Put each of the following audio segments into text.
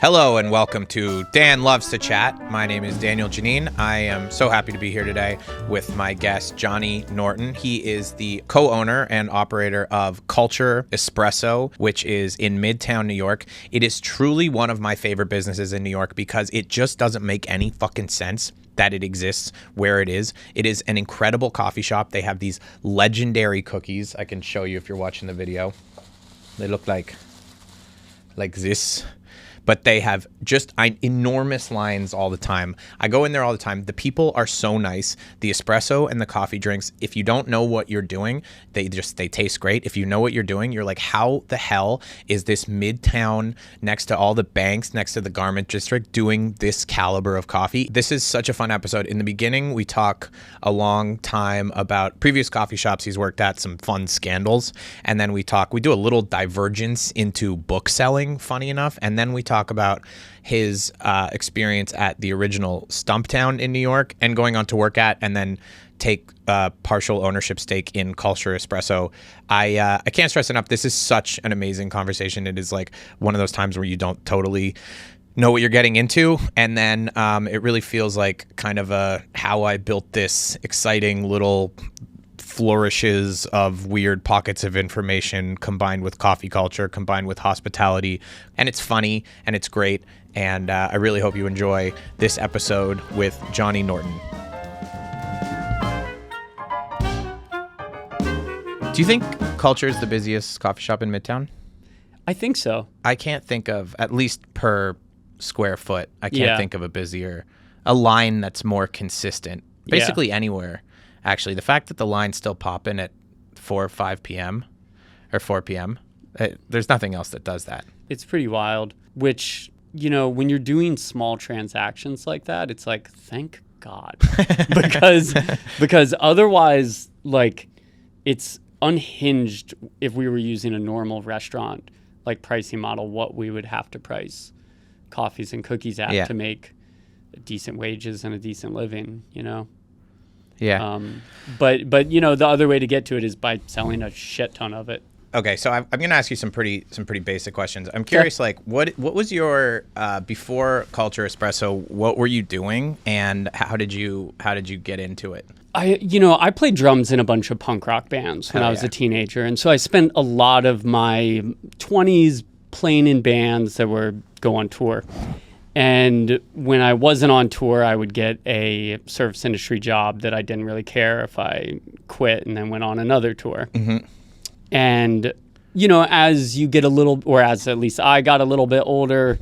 Hello and welcome to Dan Loves to Chat. My name is Daniel Janine. I am so happy to be here today with my guest, Johnny Norton. He is the co-owner and operator of Culture Espresso, which is in Midtown, New York. It is truly one of my favorite businesses in New York because it just doesn't make any fucking sense that it exists where it is. It is an incredible coffee shop. They have these legendary cookies. I can show you if you're watching the video. They look like this. But they have just enormous lines all the time. I go in there all the time. The people are so nice. The espresso and the coffee drinks, if you don't know what you're doing, they taste great. If you know what you're doing, you're like, how the hell is this Midtown next to all the banks, next to the garment district, doing this caliber of coffee? This is such a fun episode. In the beginning, we talk a long time about previous coffee shops he's worked at, some fun scandals. And then we do a little divergence into book selling, funny enough. And then we talk about his experience at the original STUMPTOWN in New York and going on to work at and then take partial ownership stake in Culture Espresso. I can't stress enough, this is such an amazing conversation. It is like one of those times where you don't totally know what you're getting into. And then it really feels like kind of how I built this exciting little flourishes of weird pockets of information combined with coffee culture, combined with hospitality. And it's funny and it's great. And I really hope you enjoy this episode with Johnny Norton. Do you think Culture is the busiest coffee shop in Midtown? I think so. I can't think of, at least per square foot, I can't think of a line that's more consistent. Basically anywhere. Actually, the fact that the line's still popping at 4 or 5 p.m. or 4 p.m., there's nothing else that does that. It's pretty wild, which, you know, when you're doing small transactions like that, it's like, thank God. because otherwise, like, it's unhinged if we were using a normal restaurant, like, pricing model, what we would have to price coffees and cookies at to make decent wages and a decent living, you know? Yeah. But you know, the other way to get to it is by selling a shit ton of it. Okay, so I'm going to ask you some pretty basic questions. I'm curious, like, what was your before Culture Espresso? What were you doing, and how did you get into it? I played drums in a bunch of punk rock bands when I was a teenager, and so I spent a lot of my 20s playing in bands that were go on tour. And when I wasn't on tour, I would get a service industry job that I didn't really care if I quit and then went on another tour. Mm-hmm. And, you know, as you get as at least I got a little bit older,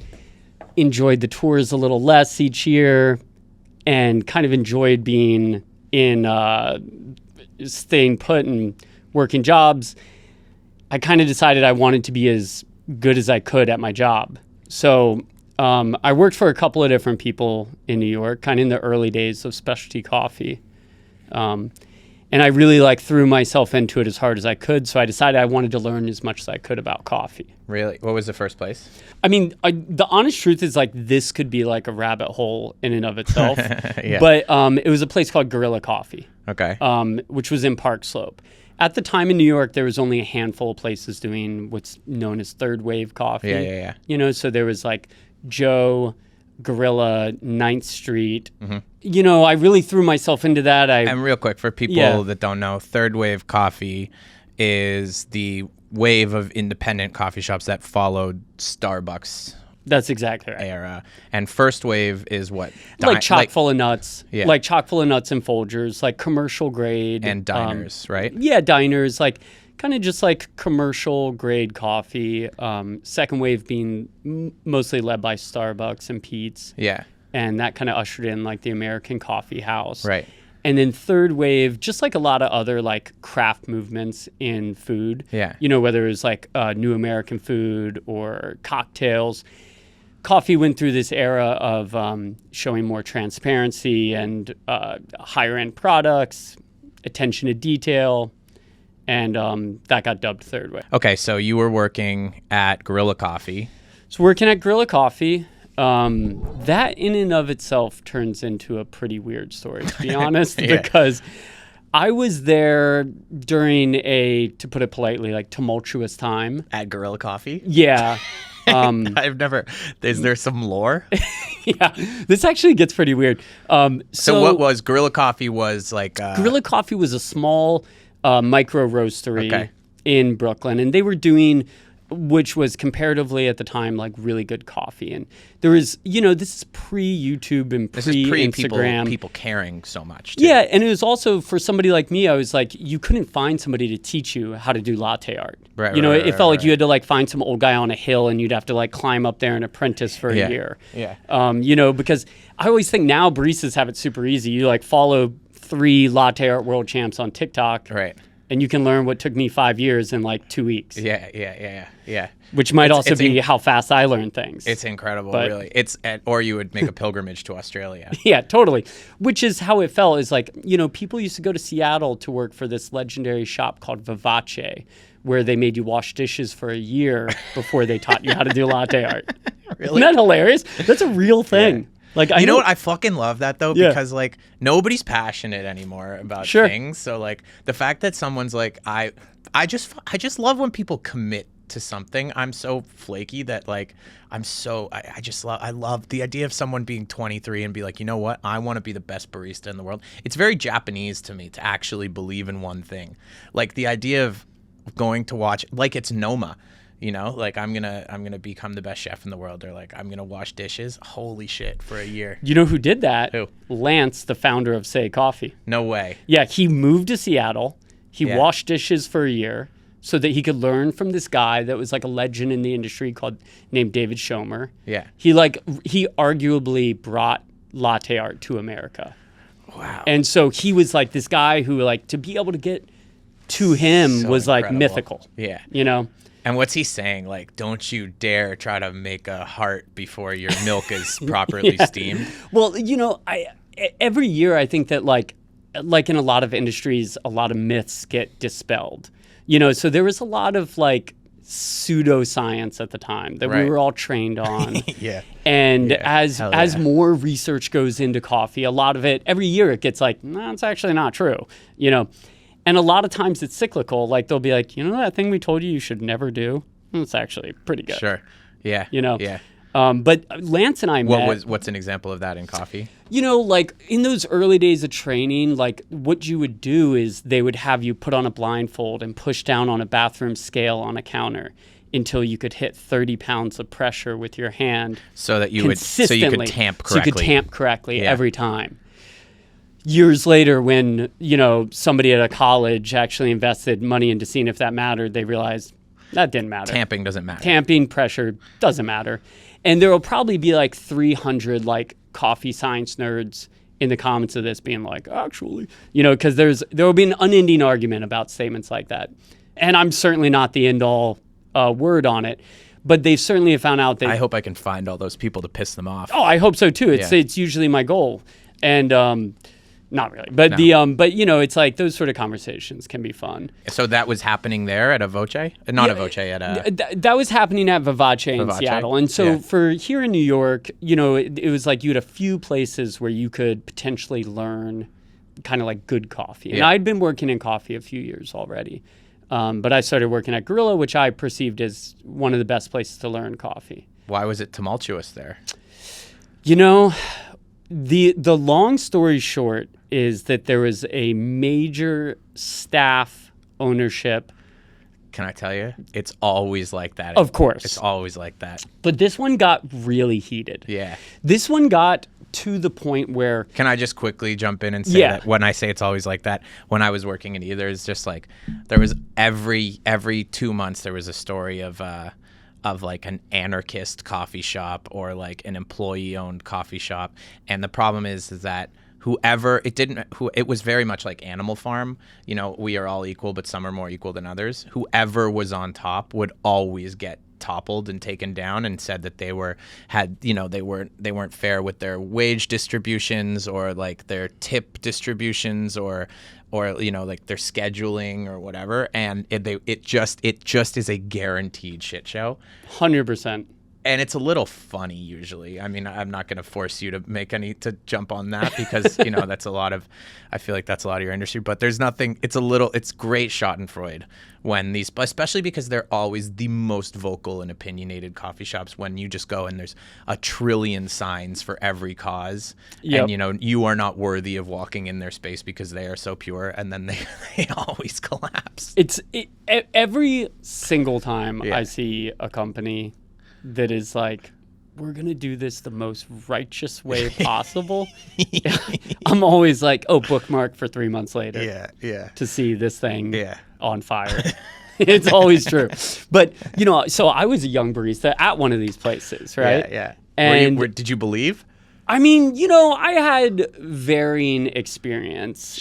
enjoyed the tours a little less each year and kind of enjoyed being staying put and working jobs. I kind of decided I wanted to be as good as I could at my job. So I worked for a couple of different people in New York, kind of in the early days of specialty coffee. And I really threw myself into it as hard as I could. So I decided I wanted to learn as much as I could about coffee. Really? What was the first place? I mean, the honest truth is this could be like a rabbit hole in and of itself. Yeah. But it was a place called Gorilla Coffee. Okay. Which was in Park Slope. At the time in New York, there was only a handful of places doing what's known as third wave coffee. Yeah. You know, so there was Joe, Gorilla, 9th Street. Mm-hmm. You know, I really threw myself into that. And real quick, for people that don't know, third wave coffee is the wave of independent coffee shops that followed Starbucks. That's exactly right. Era. And first wave is what? Chock full of nuts. Yeah. Like chock full of nuts and Folgers, like commercial grade. And diners, right? Yeah, diners, kind of just commercial grade coffee. Second wave being mostly led by Starbucks and Pete's. Yeah. And that kind of ushered in the American Coffee House. Right. And then third wave, just a lot of other craft movements in food. Yeah. You know, whether it was New American Food or cocktails. Coffee went through this era of showing more transparency and higher end products, attention to detail. And that got dubbed third wave. Okay, so you were working at Gorilla Coffee. So working at Gorilla Coffee, that in and of itself turns into a pretty weird story, to be honest, because I was there during to put it politely, tumultuous time. At Gorilla Coffee? Yeah. I've never. Is there some lore? Yeah, this actually gets pretty weird. So what was Guerrilla Coffee was like? Guerrilla Coffee was a small micro roastery Okay. in Brooklyn, and they were doing, which was comparatively at the time like really good coffee. And there was, this is pre-YouTube and This is pre-Instagram. people caring so much. Too. Yeah, and it was also for somebody like me. I was like, you couldn't find somebody to teach you how to do latte art. Right. It felt like you had to like find some old guy on a hill, and you'd have to like climb up there and apprentice for a year. Yeah. Because I always think now baristas have it super easy. You like follow 3 latte art world champs on TikTok. Right. And you can learn what took me 5 years in like 2 weeks. Yeah. Which might also be how fast I learn things. It's incredible, really. Or you would make a pilgrimage to Australia. Yeah, totally. Which is how it felt. Is like, people used to go to Seattle to work for this legendary shop called Vivace, where they made you wash dishes for a year before they taught you how to do latte art. Really? Isn't that hilarious? That's a real thing. Yeah. Like, you know what? I fucking love that though, Yeah. because like nobody's passionate anymore about things. So like the fact that someone's like, I just love when people commit to something. I'm so flaky that like I love the idea of someone being 23 and be like, you know what? I want to be the best barista in the world. It's very Japanese to me to actually believe in one thing. Like the idea of going to watch, like it's Noma. Like I'm gonna become the best chef in the world, or like I'm gonna wash dishes. Holy shit, for a year. You know who did that? Who? Lance, the founder of Say Coffee. No way. Yeah, he moved to Seattle. He Yeah. washed dishes for a year so that he could learn from this guy that was like a legend in the industry named David Schomer. Yeah. He arguably brought latte art to America. Wow. And so he was like this guy who like to be able to get to him So was like incredible. mythical. Yeah. And what's he saying? Like, don't you dare try to make a heart before your milk is properly steamed. Well, every year I think that like in a lot of industries, a lot of myths get dispelled. So there was a lot of like pseudoscience at the time that we were all trained on. Yeah. And Yeah. as more research goes into coffee, a lot of it every year it gets like, no, it's actually not true. And a lot of times it's cyclical. Like they'll be like, that thing we told you should never do? It's actually pretty good. Sure. Yeah. Yeah. But Lance and I met. What's an example of that in coffee? Like in those early days of training, like what you would do is they would have you put on a blindfold and push down on a bathroom scale on a counter until you could hit 30 pounds of pressure with your hand. So that you could tamp correctly. So you could tamp correctly every time. Years later, when, somebody at a college actually invested money into seeing if that mattered, they realized that didn't matter. Tamping doesn't matter. Tamping, pressure, doesn't matter. And there will probably be like 300 like coffee science nerds in the comments of this being like, actually, because there will be an unending argument about statements like that. And I'm certainly not the end all word on it, but they certainly have found out that. I hope I can find all those people to piss them off. Oh, I hope so too. It's usually my goal. And, not really, but No. it's like those sort of conversations can be fun. So that was happening there at a Voce? Not a Voce, at a... That was happening at Vivace in Seattle. And so for here in New York, it was like you had a few places where you could potentially learn kind of like good coffee. And I'd been working in coffee a few years already. But I started working at Guerrilla, which I perceived as one of the best places to learn coffee. Why was it tumultuous there? The long story short is that there was a major staff ownership. Can I tell you? It's always like that. Of course. It's always like that. But this one got really heated. Yeah. This one got to the point where... Can I just quickly jump in and say that when I say it's always like that, when I was working in either, it's just like there was every 2 months there was a story of like an anarchist coffee shop or like an employee-owned coffee shop. And the problem is that it was very much like Animal Farm. We are all equal, but some are more equal than others. Whoever was on top would always get toppled and taken down and said that they weren't fair with their wage distributions or like their tip distributions or like their scheduling or whatever. And it just is a guaranteed shit show. 100%. And it's a little funny usually. I mean, I'm not going to force you to jump on that because, you know, I feel like that's a lot of your industry, but there's nothing, it's great schadenfreude when especially because they're always the most vocal and opinionated coffee shops when you just go and there's a trillion signs for every cause. Yep. And, you know, you are not worthy of walking in their space because they are so pure. And then they always collapse. Every single time I see a company that is like, we're going to do this the most righteous way possible. I'm always like, oh, bookmark for 3 months later. Yeah. To see this thing on fire. It's always true. But, you know, so I was a young barista at one of these places, right? Yeah. And did you believe? I mean, you know, I had varying experiences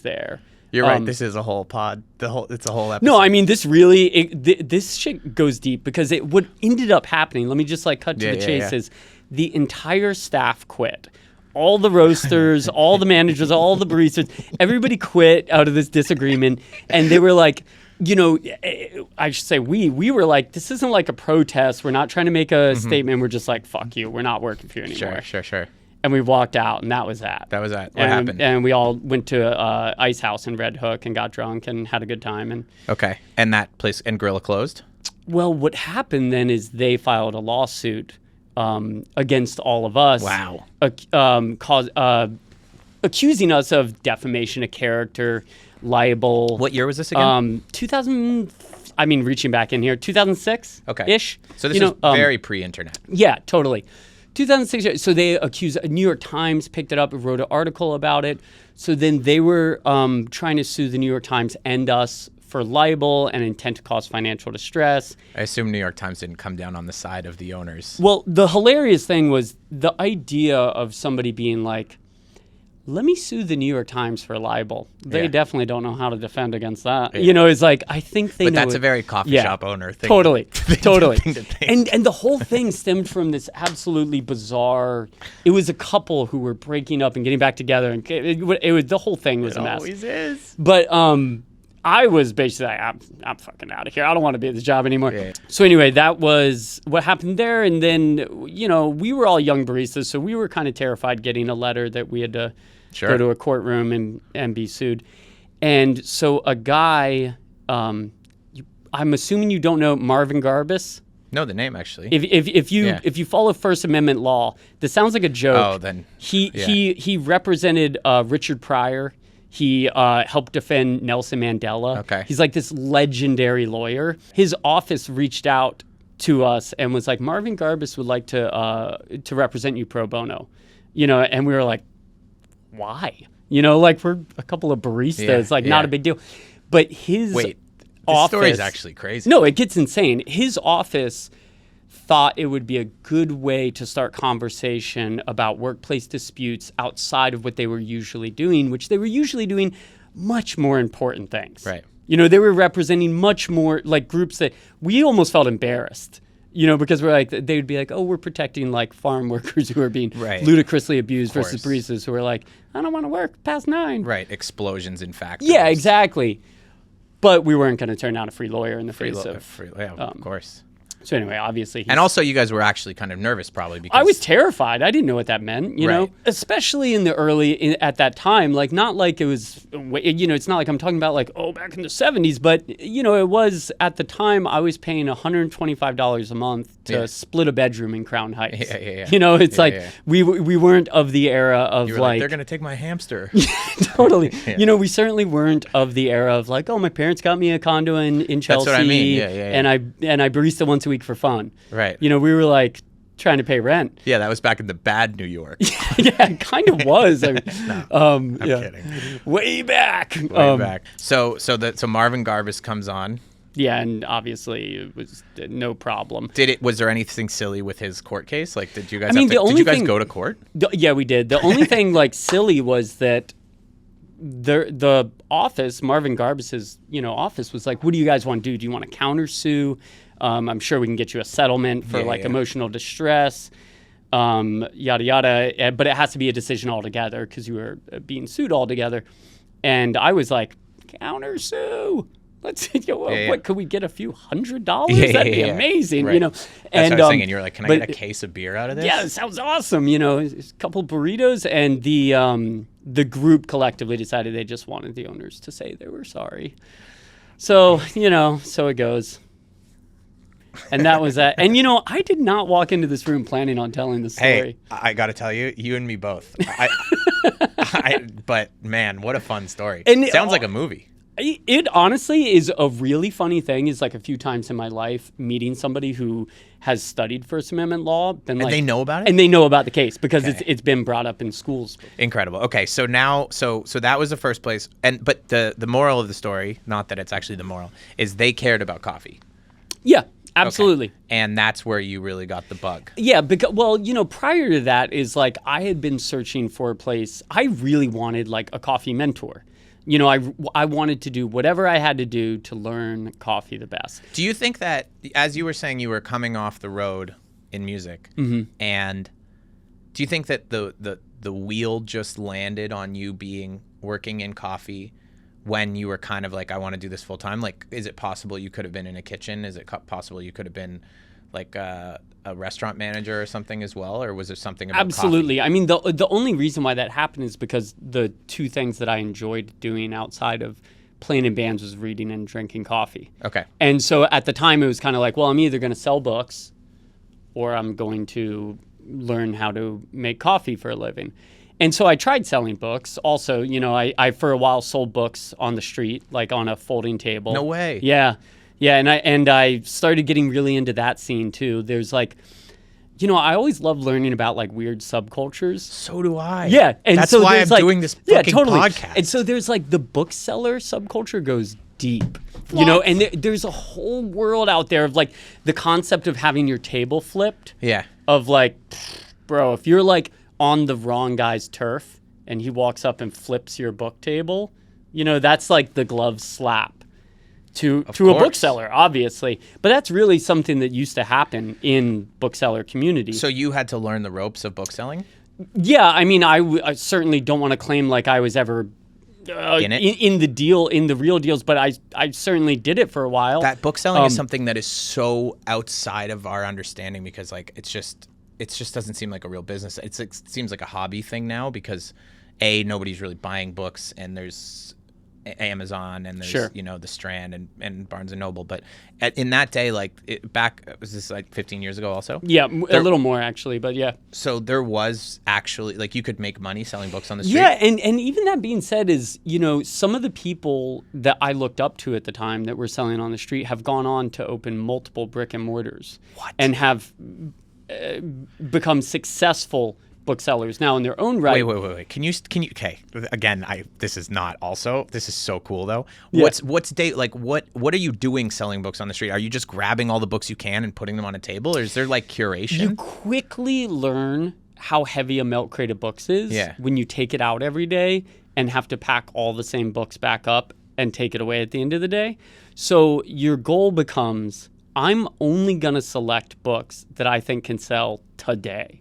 there. You're right. This is a whole pod. It's a whole episode. No, I mean, this really, this shit goes deep because what ended up happening, let me just like cut to the chase, is the entire staff quit. All the roasters, all the managers, all the baristas, everybody quit out of this disagreement. And they were like, you know, I should say we were like, this isn't like a protest. We're not trying to make a statement. We're just like, fuck you. We're not working for you anymore. Sure. And we walked out, and that was that. What happened? And we all went to Ice House in Red Hook and got drunk and had a good time. Okay. And that place and Gorilla closed? Well, what happened then is they filed a lawsuit against all of us. Wow. Accusing us of defamation of character, libel. What year was this again? 2000. I mean, reaching back in here, 2006. Okay. Ish. So this is very pre-internet. Yeah, totally. 2006. So they accused. New York Times picked it up and wrote an article about it. So then they were trying to sue the New York Times and us for libel and intent to cause financial distress. I assume New York Times didn't come down on the side of the owners. Well, the hilarious thing was the idea of somebody being like, let me sue the New York Times for libel. They definitely don't know how to defend against that. Yeah. You know, it's like, I think they know. But that's a very coffee shop owner thing. Totally. Thing to think. And the whole thing stemmed from this absolutely bizarre, it was a couple who were breaking up and getting back together. And it was the whole thing was a mess. It always is. But I was basically like, I'm fucking out of here. I don't want to be at this job anymore. Yeah. So anyway, that was what happened there. And then, you know, we were all young baristas, so we were kind of terrified getting a letter that we had to go to a courtroom and be sued. And so a guy, I'm assuming you don't know Marvin Garbus. No, the name actually. If you follow First Amendment law, this sounds like a joke. Oh, then he represented Richard Pryor. He helped defend Nelson Mandela. Okay. He's like this legendary lawyer. His office reached out to us and was like, Marvin Garbus would like to represent you pro bono, you know, and we were like, why? You know, like we're a couple of baristas, not a big deal. But his office, this story is actually crazy. No, it gets insane. His office thought it would be a good way to start conversation about workplace disputes outside of what they were usually doing, which they were usually doing much more important things. Right. You know, they were representing much more like groups that we almost felt embarrassed. You know, because we're like, they would be like, oh, we're protecting like farm workers who are being ludicrously abused versus baristas who are like, I don't want to work past 9. Right. Explosions in factories. Yeah, exactly. But we weren't going to turn down a free lawyer in the face of. Of course. So anyway, obviously. And also you guys were actually kind of nervous probably because. I was terrified. I didn't know what that meant, you know, especially in the at that time, like not like it was, you know, it's not like I'm talking about like, oh, back in the 70s, but, you know, it was at the time I was paying $125 a month to split a bedroom in Crown Heights. Yeah. You know, it's we weren't of the era of you were like, they're going to take my hamster. Totally. You know, we certainly weren't of the era of like, oh, my parents got me a condo in Chelsea. That's what I mean. And I barista once a week for fun. Right. You know, we were like trying to pay rent. Yeah, that was back in the bad New York. Yeah, it kind of was. I mean, I'm kidding. Way back. Back. So Marvin Garbus comes on. Yeah, and obviously it was no problem. Was there anything silly with his court case? Like, did you guys did you guys go to court? Yeah, we did. The only thing like silly was that the office, Marvin Garbus's, you know, office was like, what do you guys want to do? Do you want to countersue? I'm sure we can get you a settlement for emotional distress, yada, yada. But it has to be a decision altogether because you were being sued altogether. And I was like, countersue. let's, what, could we get a few $100? Yeah, That'd be amazing, right. That's what I was thinking. You're like, can I get a case of beer out of this? Yeah, it sounds awesome. A couple burritos, and the group collectively decided they just wanted the owners to say they were sorry. So, so it goes. And that was that. And, I did not walk into this room planning on telling the story. Hey, I got to tell you, you and me both. But, man, what a fun story. And it sounds like a movie. It honestly is a really funny thing. Is like a few times in my life meeting somebody who has studied First Amendment law. And they know about it? And they know about the case because it's been brought up in schools. Incredible. Okay, so now, so that was the first place. But the moral of the story, not that it's actually the moral, is they cared about coffee. Yeah. Absolutely. Okay. And that's where you really got the bug. Yeah, because prior to that is like I had been searching for a place. I really wanted like a coffee mentor. I wanted to do whatever I had to do to learn coffee the best. Do you think that, as you were saying, you were coming off the road in music, and do you think that the wheel just landed on you working in coffee when you were kind of like, I want to do this full time? Like, is it possible you could have been in a kitchen? Is it possible you could have been like a restaurant manager or something as well? Or was there something about Absolutely. coffee? I mean, the only reason why that happened is because the two things that I enjoyed doing outside of playing in bands was reading and drinking coffee. Okay. And so at the time it was kind of like, well, I'm either going to sell books or I'm going to learn how to make coffee for a living. And so I tried selling books. Also, I for a while sold books on the street, like on a folding table. No way. Yeah. Yeah, and I started getting really into that scene too. There's like, I always love learning about like weird subcultures. So do I. Yeah. And that's so why I'm doing this fucking podcast. And so there's like the bookseller subculture goes deep. What? And there's a whole world out there of like the concept of having your table flipped. Yeah. Of like, bro, if you're like on the wrong guy's turf and he walks up and flips your book table, that's like the glove slap to a bookseller, obviously. But that's really something that used to happen in bookseller community. So you had to learn the ropes of bookselling? Yeah, I mean, I certainly don't want to claim like I was ever in the real deals, but I certainly did it for a while. That bookselling is something that is so outside of our understanding because like it just doesn't seem like a real business. It seems like a hobby thing now because nobody's really buying books and there's Amazon and there's the Strand and Barnes and Noble. But in that day, like was this like 15 years ago also? Yeah, a little more actually, but yeah. So there was actually like you could make money selling books on the street. Yeah, and even that being said is some of the people that I looked up to at the time that were selling on the street have gone on to open multiple brick and mortars. What? And have become successful booksellers now in their own right. Wait. Can you? Okay. Again, this is so cool though. Yeah. What are you doing selling books on the street? Are you just grabbing all the books you can and putting them on a table, or is there like curation? You quickly learn how heavy a milk crate of books is when you take it out every day and have to pack all the same books back up and take it away at the end of the day. So your goal becomes, I'm only going to select books that I think can sell today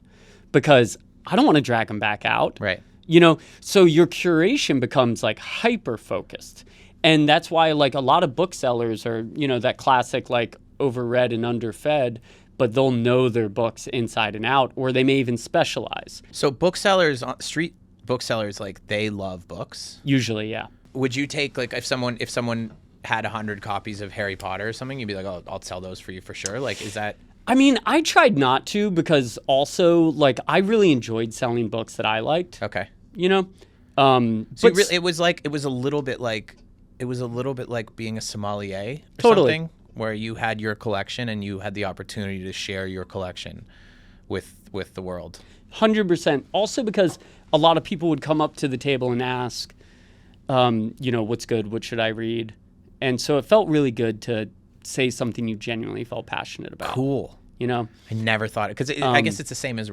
because I don't want to drag them back out. Right. So your curation becomes like hyper focused. And that's why like a lot of booksellers are, that classic like overread and underfed, but they'll know their books inside and out, or they may even specialize. So street booksellers, like they love books. Usually, yeah. Would you take like if someone had 100 copies of Harry Potter or something, you'd be like, oh, I'll sell those for you for sure. Like, is that? I mean, I tried not to because also like I really enjoyed selling books that I liked. Okay. So it was a little bit like being a sommelier or totally. Something where you had your collection and you had the opportunity to share your collection with the world. 100%. Also because a lot of people would come up to the table and ask, what's good? What should I read? And so it felt really good to say something you genuinely felt passionate about. Cool. I never thought it because I guess it's the same as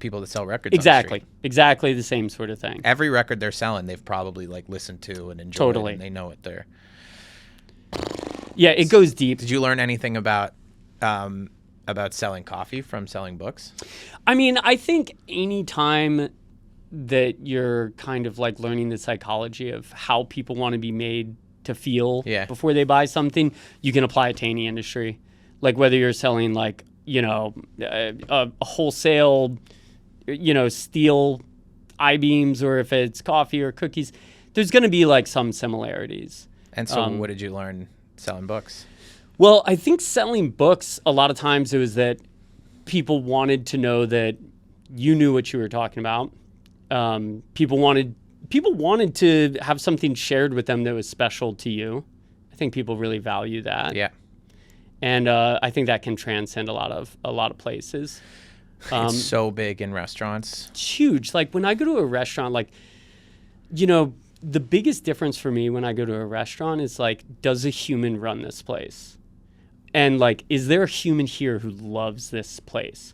people that sell records. Exactly the same sort of thing. Every record they're selling, they've probably like listened to and enjoyed. Totally. And they know it there. Yeah, it goes deep. Did you learn anything about selling coffee from selling books? I mean, I think any time that you're kind of like learning the psychology of how people want to be made to feel Yeah. before they buy something, you can apply it to any industry. Like whether you're selling like, a wholesale, steel I-beams, or if it's coffee or cookies, there's going to be like some similarities. And so what did you learn selling books? Well, I think selling books, a lot of times it was that people wanted to know that you knew what you were talking about. People wanted to have something shared with them that was special to you. I think people really value that. Yeah. And I think that can transcend a lot of places. It's so big in restaurants. It's huge. Like when I go to a restaurant, like, the biggest difference for me when I go to a restaurant is like, does a human run this place? And like, is there a human here who loves this place?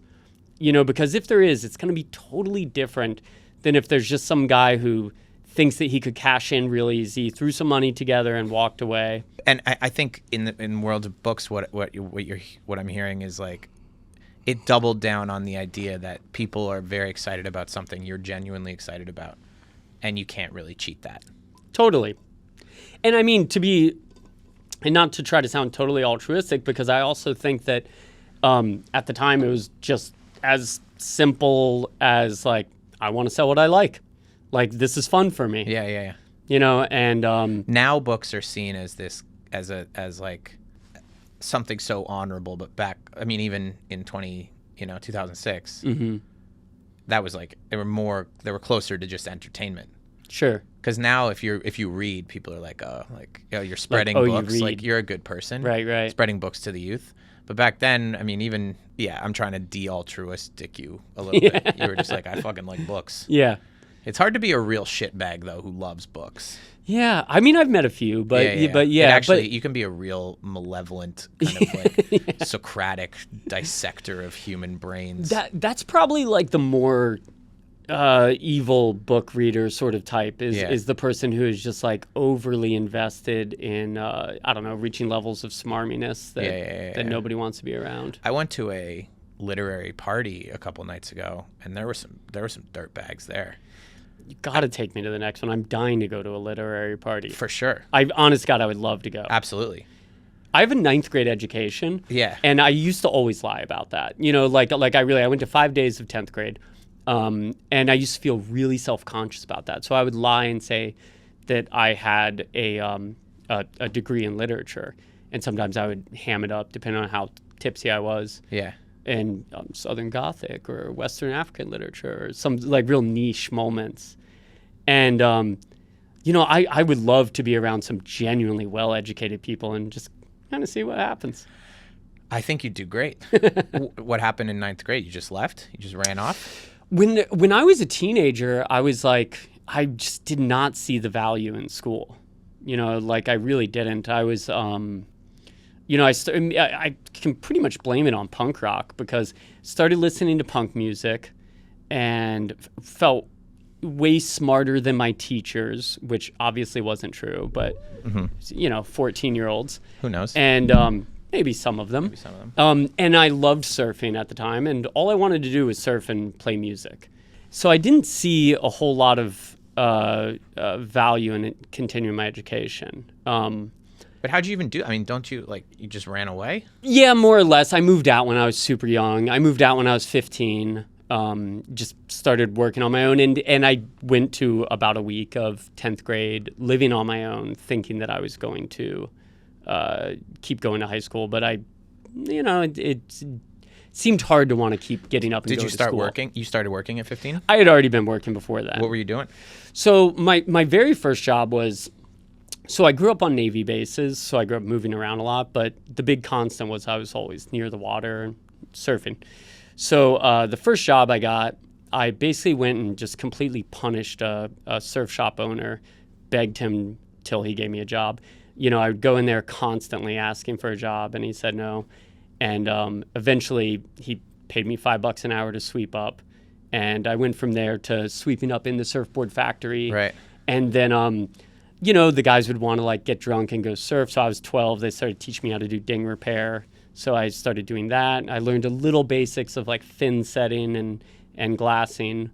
Because if there is, it's going to be totally different than if there's just some guy who thinks that he could cash in real easy, threw some money together and walked away. And I think in the world of books, what I'm hearing is like, it doubled down on the idea that people are very excited about something you're genuinely excited about, and you can't really cheat that. Totally. And I mean, and not to try to sound totally altruistic, because I also think that at the time it was just as simple as like, I want to sell what I like. Like, this is fun for me. Yeah. And now books are seen as as like something so honorable, but even in 2006, that was like, they were closer to just entertainment. Sure. Because now if you read, people are like, you're spreading books, like you're a good person. Right. Spreading books to the youth. But back then, I mean, I'm trying to de-altruistic you a little bit. You were just like, I fucking like books. Yeah. It's hard to be a real shitbag, though, who loves books. Yeah. I mean, I've met a few, but you can be a real malevolent kind of like Socratic dissector of human brains. That's probably like the more evil book reader sort of type is the person who is just like overly invested in, reaching levels of smarminess that nobody wants to be around. I went to a literary party a couple nights ago, and there were some dirtbags there. You got to take me to the next one. I'm dying to go to a literary party. For sure. Honest God, I would love to go. Absolutely. I have a 9th grade education. Yeah. And I used to always lie about that. I went to 5 days of 10th grade. And I used to feel really self-conscious about that. So I would lie and say that I had a degree in literature. And sometimes I would ham it up depending on how tipsy I was. Yeah. And Southern Gothic or Western African literature or some like real niche moments. And, I would love to be around some genuinely well-educated people and just kind of see what happens. I think you'd do great. What happened in 9th grade? You just left? You just ran off? When I was a teenager, I was like, I just did not see the value in school. I really didn't. I was, I can pretty much blame it on punk rock, because I started listening to punk music and felt way smarter than my teachers, which obviously wasn't true, but 14-year-olds. Who knows? And maybe some of them. And I loved surfing at the time, and all I wanted to do was surf and play music. So I didn't see a whole lot of value in continuing my education. But how'd you even do? I mean, don't you, you just ran away? Yeah, more or less. I moved out when I was super young. I moved out when I was 15. Just started working on my own. And I went to about a week of 10th grade living on my own, thinking that I was going to keep going to high school. But it seemed hard to want to keep getting up and Did go you to start school. working? You started working at 15? I had already been working before that. What were you doing? So my very first job was... So I grew up on Navy bases, so I grew up moving around a lot, but the big constant was I was always near the water and surfing. So the first job I got, I basically went and just completely punished a surf shop owner, begged him till he gave me a job. I would go in there constantly asking for a job, and he said no. And eventually he paid me $5 an hour to sweep up. And I went from there to sweeping up in the surfboard factory. Right. And then... the guys would want to get drunk and go surf. So I was 12. They started teaching me how to do ding repair. So I started doing that. I learned a little basics of fin setting and glassing,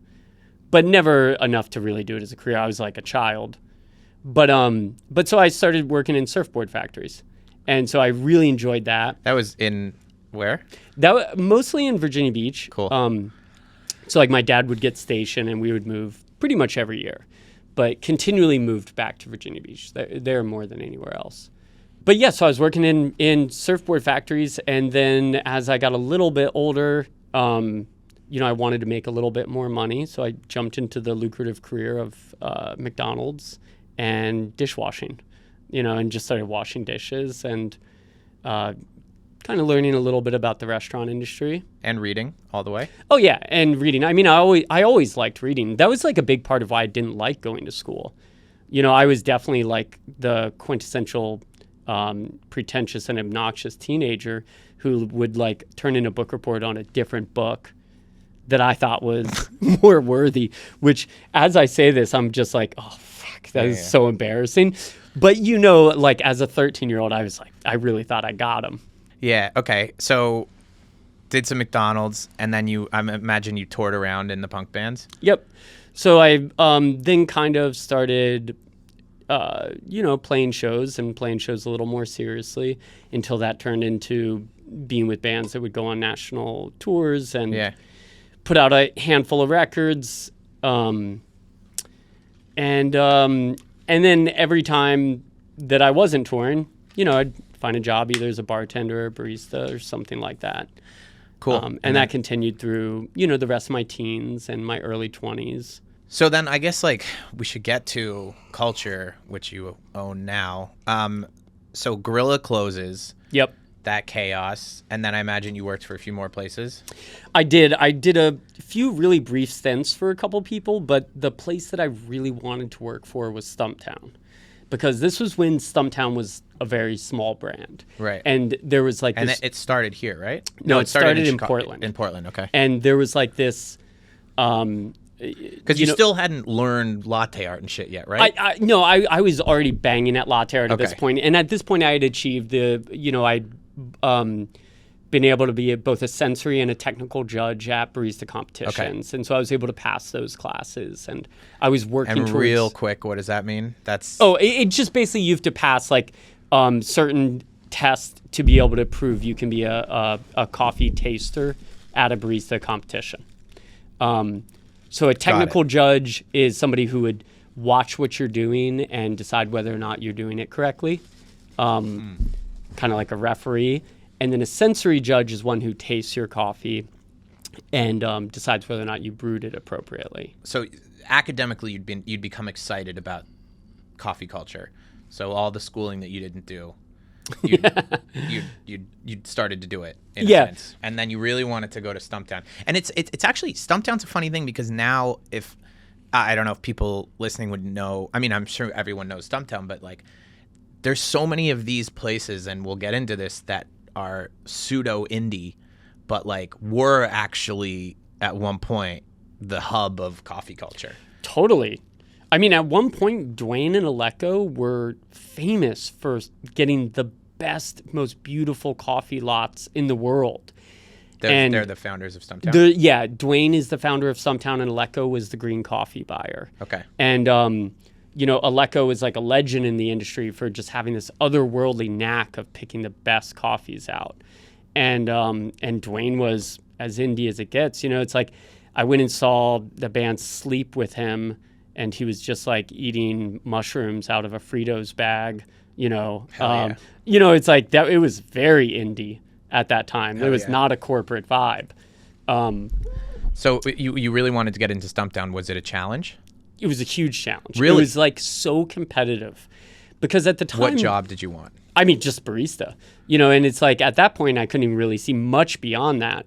but never enough to really do it as a career. I was like a child. But so I started working in surfboard factories, and so I really enjoyed that. That was in where? Mostly in Virginia Beach. Cool. So like my dad would get stationed, and we would move pretty much every year, but continually moved back to Virginia Beach. There more than anywhere else. But yeah, so I was working in surfboard factories, and then as I got a little bit older, I wanted to make a little bit more money, so I jumped into the lucrative career of McDonald's and dishwashing, and just started washing dishes and kind of learning a little bit about the restaurant industry. And reading all the way? Oh, yeah, and reading. I mean, I always liked reading. That was like a big part of why I didn't like going to school. I was definitely like the quintessential pretentious and obnoxious teenager who would like turn in a book report on a different book that I thought was more worthy, which as I say this, I'm just like, oh, fuck, that is so embarrassing. But, like as a 13-year-old, I was like, I really thought I got him. Yeah. Okay. So did some McDonald's, and then I imagine you toured around in the punk bands? Yep. So I then kind of started, playing shows a little more seriously until that turned into being with bands that would go on national tours and put out a handful of records. And then every time that I wasn't touring, I'd find a job either as a bartender or barista or something like that. Cool. And that continued through, the rest of my teens and my early 20s. So then I guess like we should get to Culture, which you own now. So Gorilla closes. Yep. That chaos. And then I imagine you worked for a few more places. I did a few really brief stints for a couple people, but the place that I really wanted to work for was STUMPTOWN, because this was when STUMPTOWN was a very small brand. Right. And there was like this... And it started here, right? No, it started in Portland. In Portland, okay. And there was like this... Because you still hadn't learned latte art and shit yet, right? I was already banging at latte art at this point. And at this point, I had achieved I'd been able to be both a sensory and a technical judge at barista competitions. Okay. And so I was able to pass those classes. And I was working towards... real quick, what does that mean? It just basically you have to pass like certain tests to be able to prove you can be a coffee taster at a barista competition. So a technical judge is somebody who would watch what you're doing and decide whether or not you're doing it correctly, kind of like a referee. And then a sensory judge is one who tastes your coffee and decides whether or not you brewed it appropriately. So academically, you'd become excited about coffee culture. So all the schooling that you didn't do, you'd started to do it in a sense. And then you really wanted to go to Stumptown. And it's actually, Stumptown's a funny thing because now if I don't know if people listening would know, I mean, I'm sure everyone knows Stumptown, but like there's so many of these places, and we'll get into this, that are pseudo indie, but like were actually at one point the hub of coffee culture. Totally. I mean, at one point, Dwayne and Aleko were famous for getting the best, most beautiful coffee lots in the world. They're the founders of Stumptown? Dwayne is the founder of Stumptown, and Aleko was the green coffee buyer. Okay. And, Aleko is like a legend in the industry for just having this otherworldly knack of picking the best coffees out. And Dwayne was as indie as it gets. It's like I went and saw the band Sleep with him, and he was just like eating mushrooms out of a Fritos bag, it's like that. It was very indie at that time. It was not a corporate vibe. So you really wanted to get into Stumptown. Was it a challenge? It was a huge challenge. Really? It was like so competitive because at the time. What job did you want? I mean, just barista, and it's like at that point I couldn't even really see much beyond that.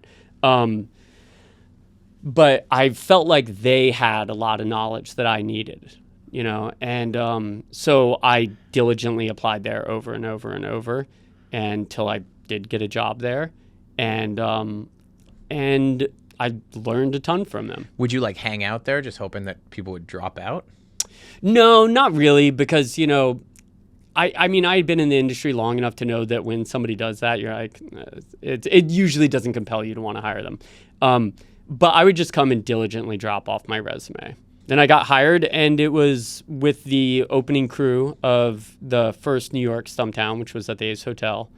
But I felt like they had a lot of knowledge that I needed, and so I diligently applied there over and over and over until I did get a job there, and I learned a ton from them. Would you like hang out there just hoping that people would drop out? No, not really, because, I mean, I had been in the industry long enough to know that when somebody does that, you're like, it usually doesn't compel you to want to hire them. But I would just come and diligently drop off my resume. Then I got hired, and it was with the opening crew of the first New York Stumptown, which was at the Ace Hotel.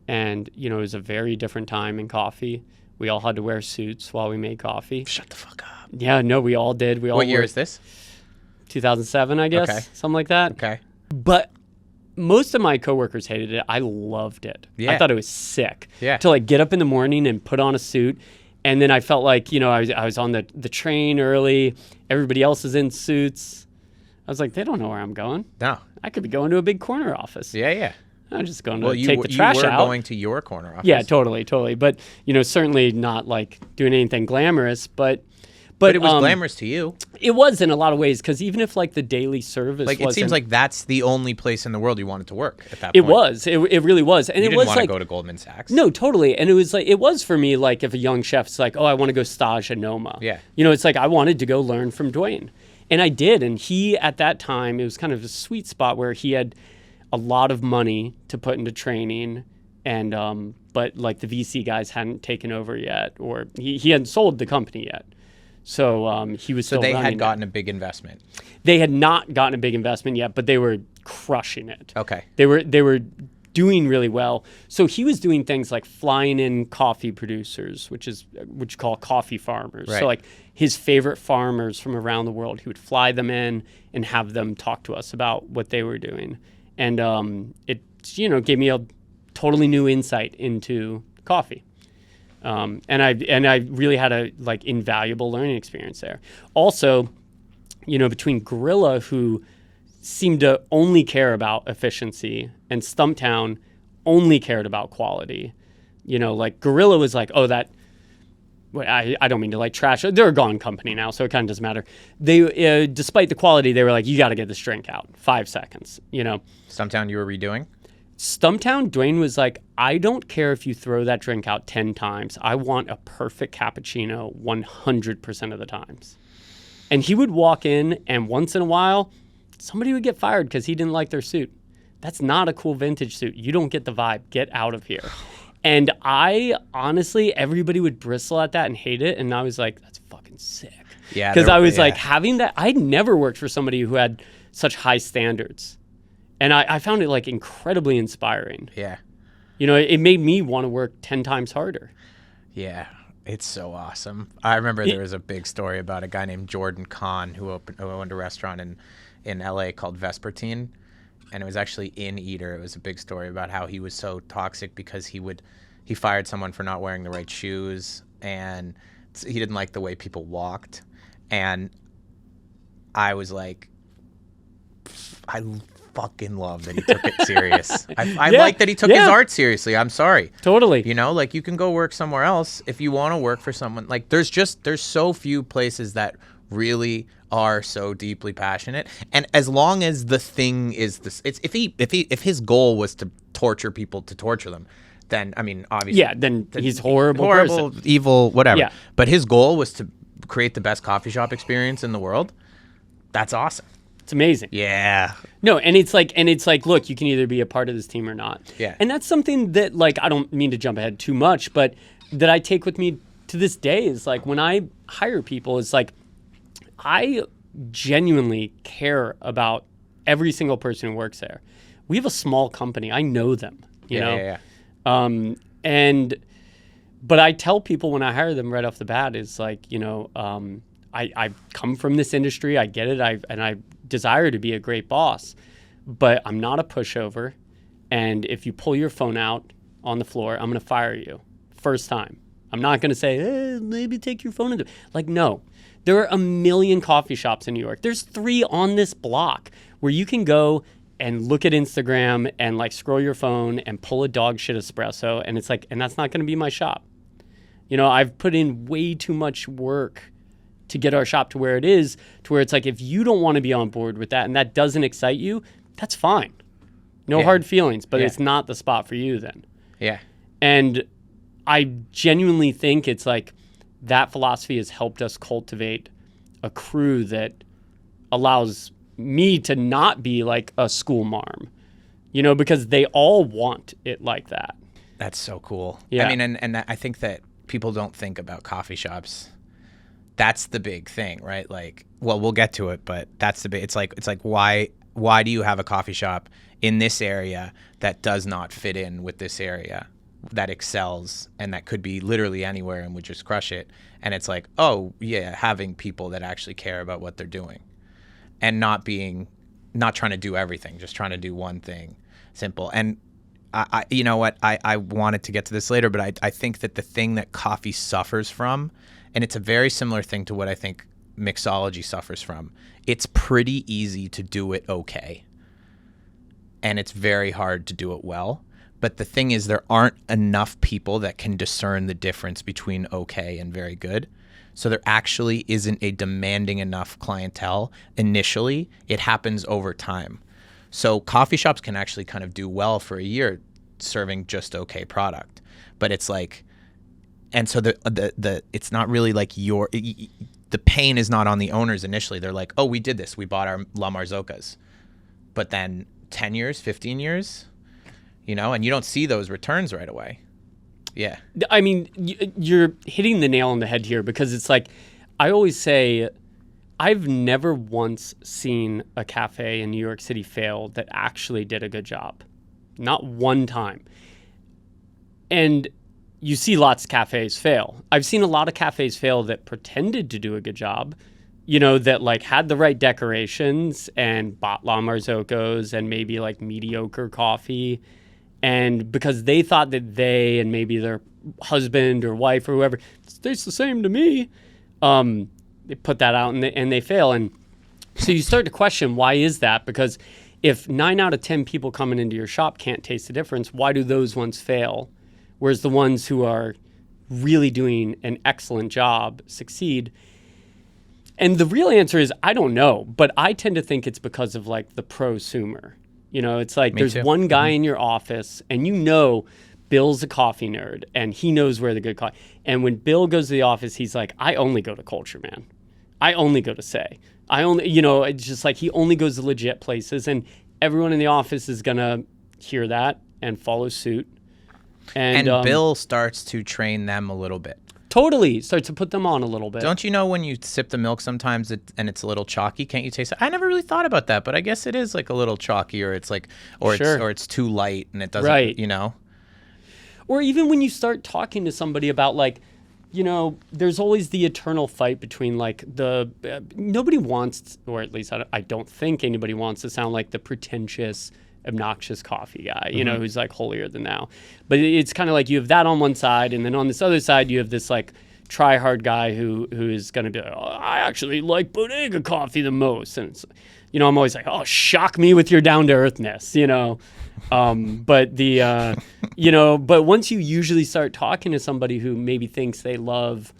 And, you know, it was a very different time in coffee. We all had to wear suits while we made coffee. Shut the fuck up. Yeah, no, we all did. What year is this? 2007, I guess. Okay. Something like that. Okay. But most of my coworkers hated it. I loved it. Yeah. I thought it was sick. Yeah. To like get up in the morning and put on a suit. And then I felt like, you know, I was on the train early. Everybody else is in suits. I was like, they don't know where I'm going. No. I could be going to a big corner office. Yeah, yeah. I'm just going to take the trash out. You were going to your corner office. Yeah, totally. But, you know, certainly not like doing anything glamorous, but it was glamorous to you. It was in a lot of ways, because even if like the daily service like wasn't, it seems like that's the only place in the world you wanted to work at that point. it was. It really was. And You it didn't was want like to go to Goldman Sachs. no, totally. And it was like, it was for me, like if a young chef's like, oh, I want to go stage at Noma. Yeah. You know, it's like I wanted to go learn from Dwayne. And I did. And he, at that time, it was kind of a sweet spot where he had a lot of money to put into training. And, but like the VC guys hadn't taken over yet, or he hadn't sold the company yet. So he was still So they running had it. gotten a big investment. They had not gotten a big investment yet, but they were crushing it. Okay. They were doing really well. So he was doing things like flying in coffee producers, which you call coffee farmers. Right. So like his favorite farmers from around the world, he would fly them in and have them talk to us about what they were doing. And it, you know, gave me a totally new insight into coffee. And I really had a like invaluable learning experience there. Also, you know, between Gorilla, who seemed to only care about efficiency, and Stumptown only cared about quality. You know, like Gorilla was like, oh, that. I don't mean to like trash. They're a gone company now, so it kind of doesn't matter. They, despite the quality, they were like, you got to get this drink out 5 seconds. You know, Stumptown you were redoing? Stumptown, Dwayne was like, I don't care if you throw that drink out 10 times. I want a perfect cappuccino 100% of the times. And he would walk in, and once in a while, somebody would get fired because he didn't like their suit. That's not a cool vintage suit. You don't get the vibe. Get out of here. And I, honestly, everybody would bristle at that and hate it. And I was like, that's fucking sick. Yeah. Because I was like, having that, I'd never worked for somebody who had such high standards. And I found it like incredibly inspiring. Yeah. You know, it made me want to work 10 times harder. Yeah. It's so awesome. I remember there was a big story about a guy named Jordan Kahn who owned a restaurant in LA called Vespertine. And it was actually in Eater. It was a big story about how he was so toxic because he fired someone for not wearing the right shoes, and he didn't like the way people walked. And I was like, I fucking love that he took it serious. I like that he took his art seriously. I'm sorry. Totally. You know, like you can go work somewhere else if you want to work for someone. Like there's so few places that really are so deeply passionate. And as long as the thing is this, it's if his goal was to torture people to torture them, then I mean obviously then he's horrible person. Evil, whatever. Yeah. But his goal was to create the best coffee shop experience in the world. That's awesome. It's amazing. Yeah. No, and it's like, look, you can either be a part of this team or not. Yeah. And that's something that, like, I don't mean to jump ahead too much, but that I take with me to this day is like when I hire people, it's like I genuinely care about every single person who works there. We have a small company. I know them, you know? Yeah. But I tell people when I hire them right off the bat is like, you know, I come from this industry. I get it. I desire to be a great boss, but I'm not a pushover. And if you pull your phone out on the floor, I'm going to fire you first time. I'm not going to say, maybe take your phone. Like, no. There are a million coffee shops in New York. There's 3 on this block where you can go and look at Instagram and like scroll your phone and pull a dog shit espresso. And it's like, and that's not going to be my shop. You know, I've put in way too much work to get our shop to where it is, to where it's like, if you don't want to be on board with that and that doesn't excite you, that's fine. No hard feelings, but it's not the spot for you then. Yeah. And I genuinely think it's like that philosophy has helped us cultivate a crew that allows me to not be like a school marm, you know, because they all want it like that. That's so cool. Yeah. I mean, and I think that people don't think about coffee shops that's the big thing, right? Like, well, we'll get to it, but that's the big. It's like why do you have a coffee shop in this area that does not fit in with this area that excels and that could be literally anywhere and would just crush it? And it's like, oh yeah, having people that actually care about what they're doing and not trying to do everything, just trying to do one thing simple. And I you know what, I wanted to get to this later, but I think that the thing that coffee suffers from, and it's a very similar thing to what I think mixology suffers from, it's pretty easy to do it okay. And it's very hard to do it well. But the thing is, there aren't enough people that can discern the difference between okay and very good. So there actually isn't a demanding enough clientele initially. It happens over time. So coffee shops can actually kind of do well for a year serving just okay product. But it's like, and so the it's not really like the pain is not on the owners initially. They're like, oh, we did this. We bought our La Marzocas. But then 10 years, 15 years, and you don't see those returns right away. Yeah. I mean, you're hitting the nail on the head here, because it's like, I always say, I've never once seen a cafe in New York City fail that actually did a good job. Not one time. And you see lots of cafes fail. I've seen a lot of cafes fail that pretended to do a good job, that like had the right decorations and bought La Marzocos and maybe like mediocre coffee. And because they thought that they and maybe their husband or wife or whoever, it tastes the same to me, they put that out and they fail. And so you start to question, why is that? Because if 9 out of 10 people coming into your shop can't taste the difference, why do those ones fail? Whereas the ones who are really doing an excellent job succeed. And the real answer is, I don't know, but I tend to think it's because of like the prosumer. It's like there's one guy in your office and Bill's a coffee nerd and he knows where the good coffee. And when Bill goes to the office, he's like, I only go to Culture, man. I only go to Say. It's just like he only goes to legit places, and everyone in the office is going to hear that and follow suit. And Bill starts to train them a little bit. Totally. Starts to put them on a little bit. Don't you know when you sip the milk sometimes and it's a little chalky? Can't you taste it? I never really thought about that, but I guess it is like a little chalky, or it's like, it's too light and it doesn't, right. Or even when you start talking to somebody about like, there's always the eternal fight between like nobody wants, or at least I don't think anybody wants to sound like the pretentious, obnoxious coffee guy, who's like holier than thou. But it's kind of like you have that on one side, and then on this other side you have this like try hard guy who is going to be like, oh, I actually like bodega coffee the most. And it's, I'm always like, oh, shock me with your down to earthness, but but once you usually start talking to somebody who maybe thinks they love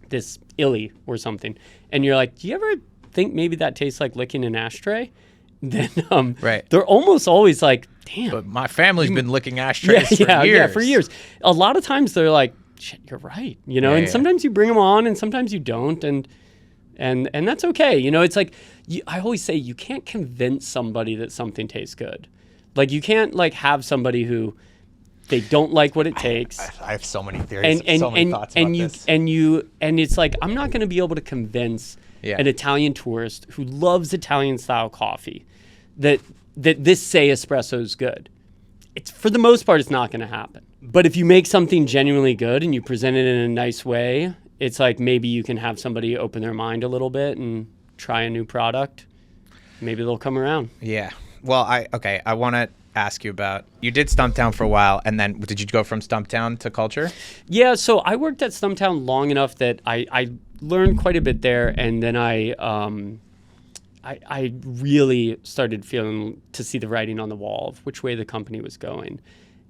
this illy or something, and you're like, do you ever think maybe that tastes like licking an ashtray? Then right. They're almost always like, damn. But my family's been licking ashtrays for years. Yeah, for years. A lot of times they're like, shit, you're right. And sometimes you bring them on and sometimes you don't. And that's okay. It's like, I always say you can't convince somebody that something tastes good. Like you can't like have somebody who they don't like what it takes. I have so many theories, so many thoughts about this. And it's like, I'm not going to be able to convince an Italian tourist who loves Italian style coffee that this Say espresso is good. It's for the most part, it's not going to happen. But if you make something genuinely good and you present it in a nice way, it's like maybe you can have somebody open their mind a little bit and try a new product. Maybe they'll come around. Yeah. Well, I want to ask you about, you did Stumptown for a while, and then did you go from Stumptown to Culture? Yeah, so I worked at Stumptown long enough that I learned quite a bit there, and then I really started feeling to see the writing on the wall of which way the company was going,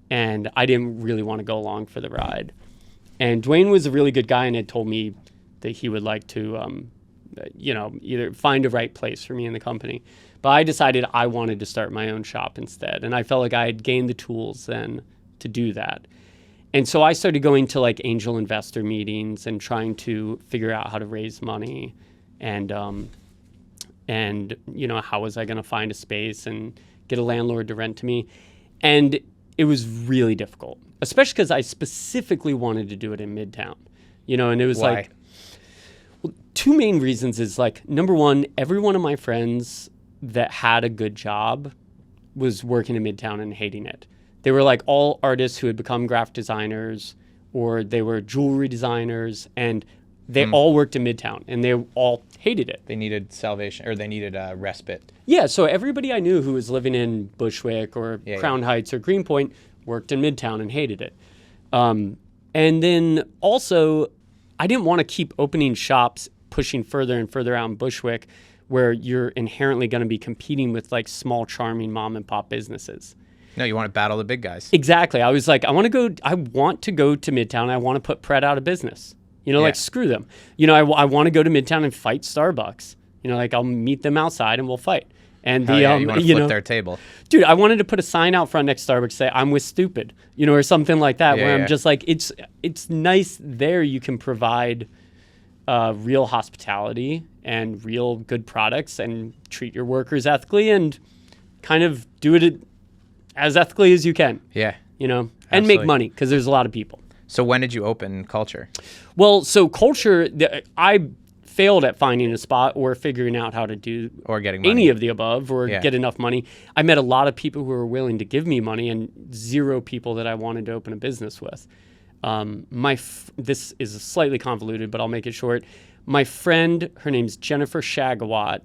and I didn't really want to go along for the ride. And Dwayne was a really good guy and had told me that he would like to, either find a right place for me in the company. But I decided I wanted to start my own shop instead, and I felt like I had gained the tools then to do that. And so I started going to like angel investor meetings and trying to figure out how to raise money, and how was I going to find a space and get a landlord to rent to me. And it was really difficult, especially because I specifically wanted to do it in Midtown, and it was Why? like, well, two main reasons is like, number one, every one of my friends that had a good job was working in Midtown and hating it. They were like all artists who had become graphic designers, or they were jewelry designers, and they all worked in Midtown, and they all hated it. They needed salvation, or they needed a respite. Yeah, so everybody I knew who was living in Bushwick or Crown Heights or Greenpoint worked in Midtown and hated it. And then also, I didn't want to keep opening shops, pushing further and further out in Bushwick, where you're inherently going to be competing with like small, charming mom and pop businesses. No, you want to battle the big guys. Exactly. I was like, I want to go to Midtown. I want to put Pret out of business. You know, like, screw them. You know, I want to go to Midtown and fight Starbucks. You know, like, I'll meet them outside and we'll fight. And you want to flip their table. Dude, I wanted to put a sign out front next to Starbucks say, I'm with stupid, you know, or something like that, where I'm just like, it's nice there you can provide real hospitality and real good products and treat your workers ethically and kind of do it as ethically as you can. Yeah. You know, and make money because there's a lot of people. So when did you open Culture? Well, so Culture, I failed at finding a spot or figuring out how to do or getting money. Any of the above or get enough money. I met a lot of people who were willing to give me money and zero people that I wanted to open a business with. This is slightly convoluted, but I'll make it short. My friend, her name's Jennifer Shagawat,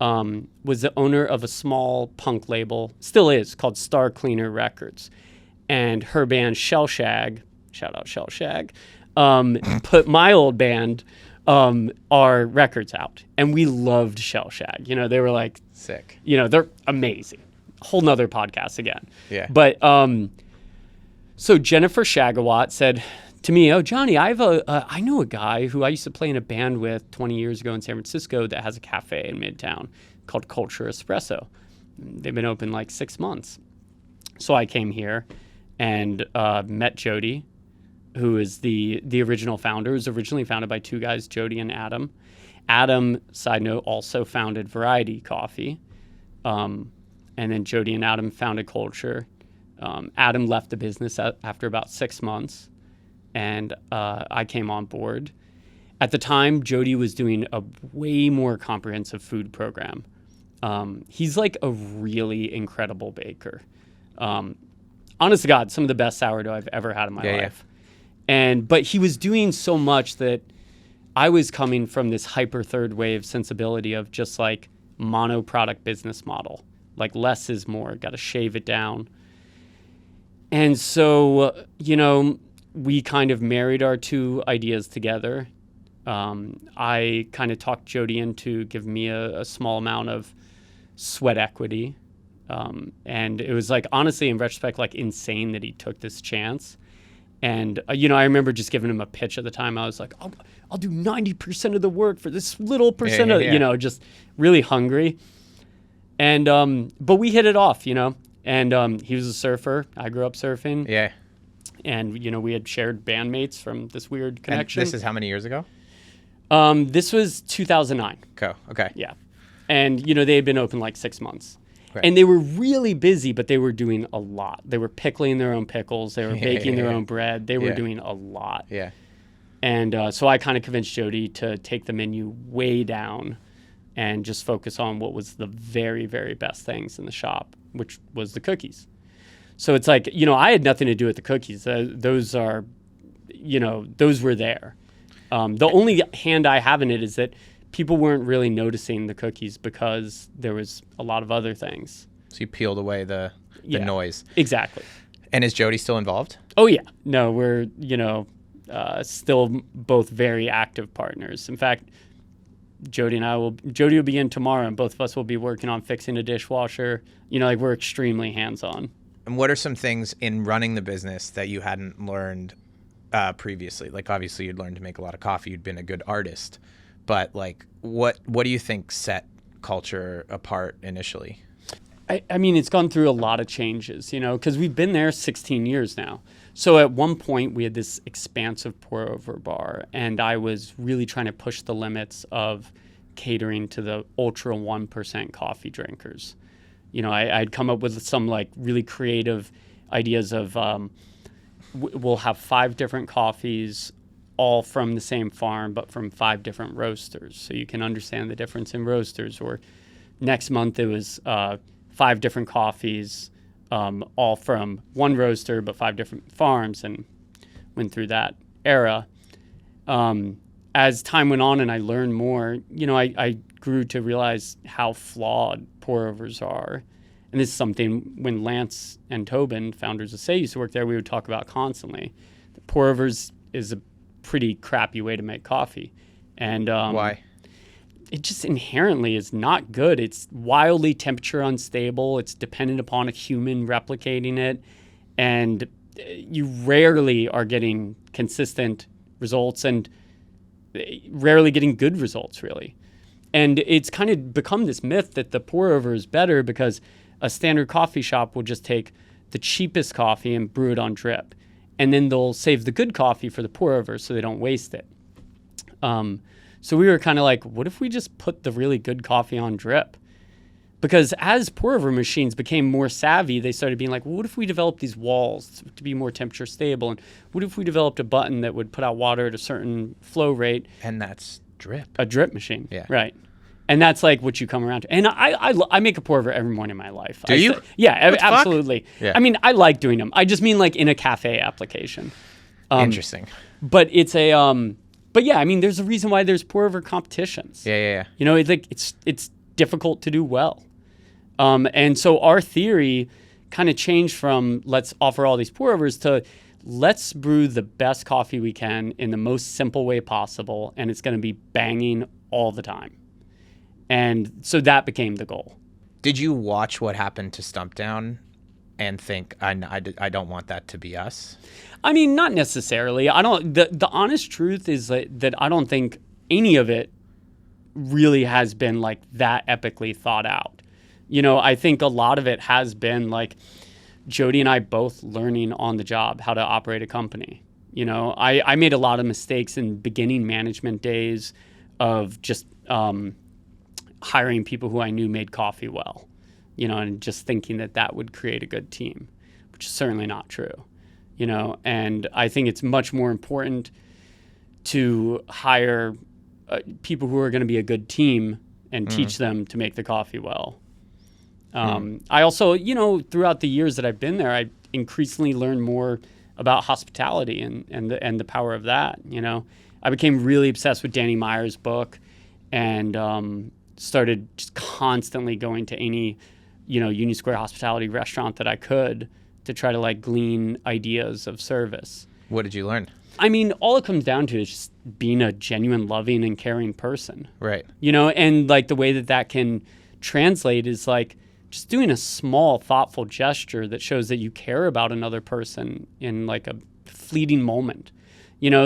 was the owner of a small punk label, still is, called Star Cleaner Records. And her band Shell Shag, shout out Shell Shag, put my old band, our records out. And we loved Shell Shag. You know, they were like, sick. You know, they're amazing. Whole nother podcast again. Yeah. But so Jennifer Shagawat said to me, "Oh, Johnny, I know a guy who I used to play in a band with 20 years ago in San Francisco that has a cafe in Midtown called Culture Espresso. They've been open like 6 months." So I came here and met Jody, who is the original founder. It was originally founded by two guys, Jody and Adam. Adam, side note, also founded Variety Coffee. And then Jody and Adam founded Culture. Adam left the business after about 6 months, and I came on board. At the time, Jody was doing a way more comprehensive food program. He's like a really incredible baker. Honest to God, some of the best sourdough I've ever had in my life. But he was doing so much that I was coming from this hyper third wave sensibility of just like mono-product business model. Like less is more, got to shave it down. And so, you know, we kind of married our two ideas together. I kind of talked Jody into giving me a small amount of sweat equity. And it was like, honestly, in retrospect, like insane that he took this chance. And, you know, I remember just giving him a pitch at the time. I was like, I'll do 90% of the work for this little percent of, you know, just really hungry. And, but we hit it off, you know, and he was a surfer. I grew up surfing. Yeah. And, you know, we had shared bandmates from this weird connection. And this is how many years ago? This was 2009. Okay. Yeah. And, you know, they had been open like 6 months. Right. And they were really busy, but they were doing a lot. They were pickling their own pickles. They were baking their own bread. They were doing a lot. Yeah. And so I kind of convinced Jody to take the menu way down and just focus on what was the very, very best things in the shop, which was the cookies. So it's like, you know, I had nothing to do with the cookies. Those are, you know, those were there. The only hand I have in it is that people weren't really noticing the cookies because there was a lot of other things. So you peeled away the noise. Exactly. And is Jody still involved? Oh, yeah. No, we're, you know, still both very active partners. In fact, Jody will be in tomorrow, and both of us will be working on fixing a dishwasher. You know, like we're extremely hands-on. And what are some things in running the business that you hadn't learned previously? Like, obviously, you'd learned to make a lot of coffee. You'd been a good artist. But, like, what do you think set Culture apart initially? I mean, it's gone through a lot of changes, you know, because we've been there 16 years now. So at one point, we had this expansive pour-over bar, and I was really trying to push the limits of catering to the ultra 1% coffee drinkers. You know, I'd come up with some, like, really creative ideas of we'll have 5 different coffees, all from the same farm, but from 5 different roasters. So you can understand the difference in roasters. Or next month it was 5 different coffees, all from one roaster, but 5 different farms, and went through that era. As time went on and I learned more, I grew to realize how flawed pour-overs are. And this is something when Lance and Tobin, founders of Say, used to work there, we would talk about constantly. Pour-overs is a pretty crappy way to make coffee. And why? It just inherently is not good. It's wildly temperature unstable. It's dependent upon a human replicating it. And you rarely are getting consistent results and rarely getting good results, really. And it's kind of become this myth that the pour-over is better because a standard coffee shop will just take the cheapest coffee and brew it on drip. And then they'll save the good coffee for the pour-over so they don't waste it. So we were kind of like, what if we just put the really good coffee on drip? Because as pour-over machines became more savvy, they started being like, well, what if we developed these walls to be more temperature stable? And what if we developed a button that would put out water at a certain flow rate? And that's drip. A drip machine. Yeah. Right. And that's like what you come around to. And I make a pour-over every morning in my life. Do you? Yeah, absolutely. Yeah. I mean, I like doing them. I just mean like in a cafe application. Interesting. But it's but yeah, I mean, there's a reason why there's pour-over competitions. Yeah. It's difficult to do well. And so our theory kind of changed from let's offer all these pour-overs to let's brew the best coffee we can in the most simple way possible, and it's going to be banging all the time. And so that became the goal. Did you watch what happened to Stumptown and think, I don't want that to be us? I mean, not necessarily. The honest truth is that I don't think any of it really has been like that epically thought out. I think a lot of it has been like Jody and I both learning on the job how to operate a company. I made a lot of mistakes in beginning management days of just hiring people who I knew made coffee well, and just thinking that would create a good team, which is certainly not true, and I think it's much more important to hire people who are going to be a good team and teach them to make the coffee well. I also, throughout the years that I've been there, I increasingly learned more about hospitality and the power of that. I became really obsessed with Danny Meyer's book and started just constantly going to any, Union Square hospitality restaurant that I could to try to like glean ideas of service. What did you learn? I mean, all it comes down to is just being a genuine, loving, and caring person. Right. And like the way that can translate is like just doing a small, thoughtful gesture that shows that you care about another person in like a fleeting moment.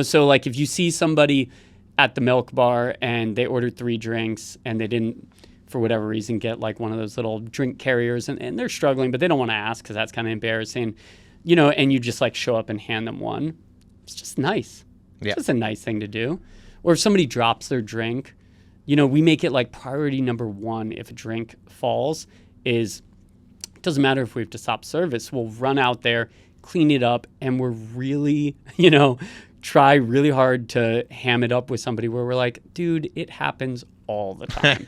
So like if you see somebody at the milk bar and they ordered 3 drinks and they didn't, for whatever reason, get like one of those little drink carriers and they're struggling, but they don't want to ask because that's kind of embarrassing, and you just like show up and hand them one. It's just nice. Yeah. It's just a nice thing to do. Or if somebody drops their drink, we make it like priority number 1 if a drink falls is, it doesn't matter if we have to stop service, we'll run out there, clean it up, and we're really, try really hard to ham it up with somebody where we're like, dude, it happens all the time.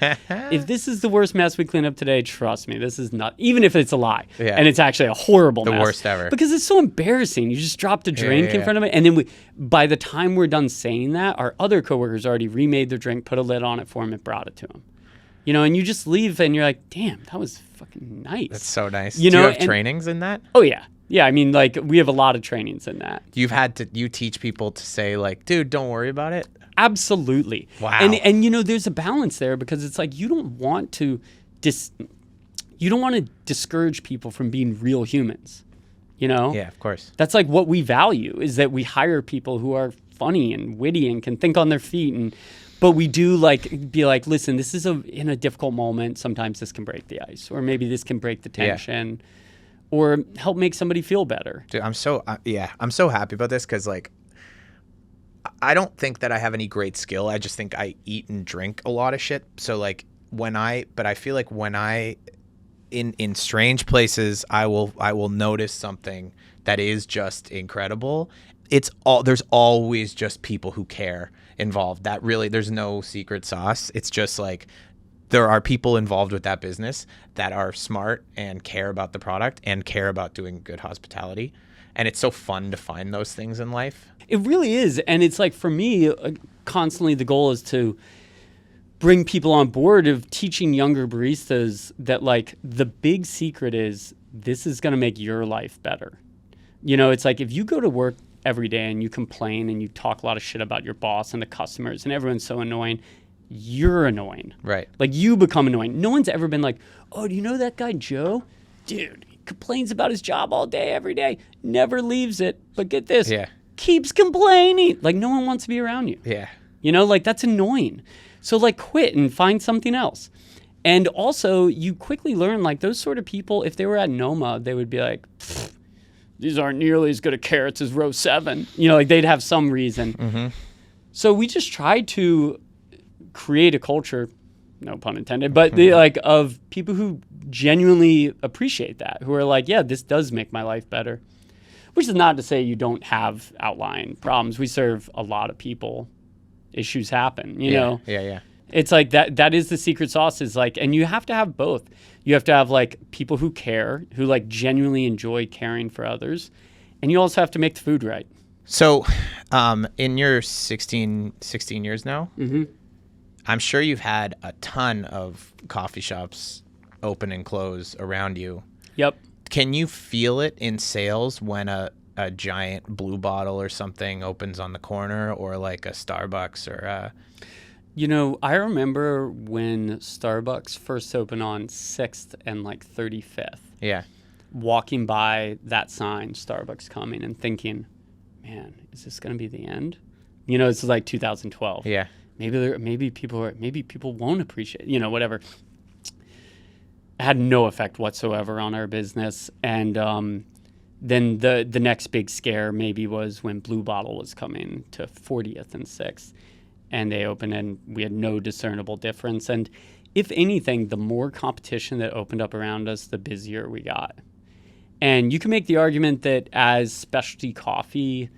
If this is the worst mess we clean up today, trust me, this is not, even if it's a lie. Yeah. And it's actually a horrible mess. The worst ever. Because it's so embarrassing. You just dropped a drink in front of it. And then by the time we're done saying that, our other coworkers already remade their drink, put a lid on it for him, and brought it to him. And you just leave and you're like, damn, that was fucking nice. That's so nice. Do you have trainings in that? Oh, yeah. Yeah, I mean, like, we have a lot of trainings in that. You teach people to say, like, dude, don't worry about it? Absolutely. Wow. And there's a balance there because it's like you don't want to discourage people from being real humans, Yeah, of course. That's like what we value is that we hire people who are funny and witty and can think on their feet but we do like be like, listen, this is in a difficult moment. Sometimes this can break the ice, or maybe this can break the tension, or help make somebody feel better. Dude, I'm so happy about this because like I don't think that I have any great skill. I just think I eat and drink a lot of shit. So like but I feel like when in strange places, I will notice something that is just incredible. there's always just people who care involved. That really, there's no secret sauce. It's just like there are people involved with that business that are smart and care about the product and care about doing good hospitality. And it's so fun to find those things in life. It really is. And it's like, for me, constantly the goal is to bring people on board of teaching younger baristas that, like, the big secret is this is going to make your life better. It's like, if you go to work every day and you complain and you talk a lot of shit about your boss and the customers and everyone's so annoying, you're annoying. Right. Like, you become annoying. No one's ever been like, oh, do you know that guy Joe? Dude, he complains about his job all day, every day, never leaves it. But get this, keeps complaining. Like, no one wants to be around you. Yeah. Like, that's annoying. So, like, quit and find something else. And also, you quickly learn, like, those sort of people, if they were at Noma, they would be like, these aren't nearly as good at carrots as row 7. Like, they'd have some reason. Mm-hmm. So we just tried to create a culture, no pun intended, but of people who genuinely appreciate that, who are like, yeah, this does make my life better. Which is not to say you don't have outlying problems. We serve a lot of people. Issues happen, you know? Yeah. It's like that is the secret sauce, is like, and you have to have both. You have to have, like, people who care, who, like, genuinely enjoy caring for others. And you also have to make the food right. So in your 16 years now, mm-hmm. I'm sure you've had a ton of coffee shops open and close around you. Yep. Can you feel it in sales when a giant Blue Bottle or something opens on the corner, or like a Starbucks or I remember when Starbucks first opened on 6th and like 35th. Yeah. Walking by that sign, Starbucks coming, and thinking, man, is this going to be the end? It's like 2012. Yeah. Maybe people won't appreciate, whatever. It had no effect whatsoever on our business. And then the next big scare maybe was when Blue Bottle was coming to 40th and 6th. And they opened, and we had no discernible difference. And if anything, the more competition that opened up around us, the busier we got. And you can make the argument that as specialty coffee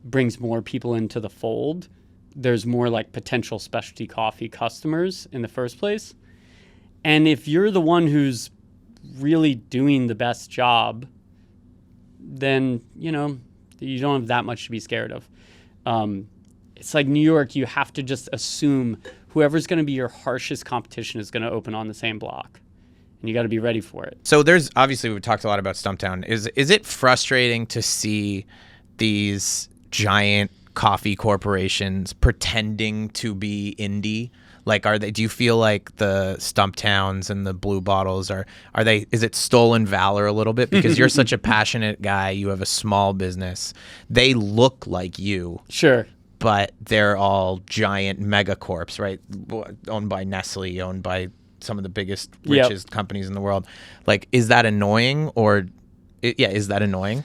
brings more people into the fold, there's more like potential specialty coffee customers in the first place. And if you're the one who's really doing the best job, then, you don't have that much to be scared of. It's like New York, you have to just assume whoever's going to be your harshest competition is going to open on the same block. And you got to be ready for it. So there's, obviously, we've talked a lot about Stumptown. Is it frustrating to see these giant coffee corporations pretending to be indie? Like, do you feel like the Stumptowns and the Blue Bottles is it stolen valor a little bit? Because you're such a passionate guy. You have a small business. They look like you. Sure. But they're all giant megacorps, right? Owned by Nestle, owned by some of the biggest, richest companies in the world. Like, is that annoying? Is that annoying?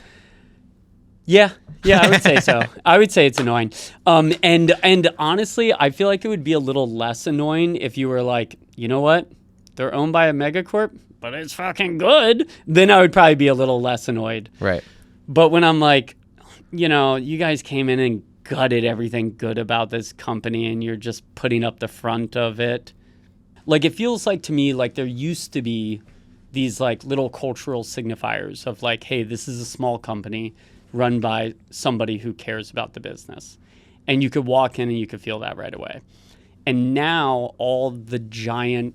Yeah, I would say so. I would say it's annoying. And honestly, I feel like it would be a little less annoying if you were like, you know what? They're owned by a megacorp, but it's fucking good. Then I would probably be a little less annoyed. Right. But when I'm like, you guys came in and gutted everything good about this company and you're just putting up the front of it. Like, it feels like to me like there used to be these like little cultural signifiers of like, hey, this is a small company run by somebody who cares about the business. And you could walk in and you could feel that right away. And now all the giant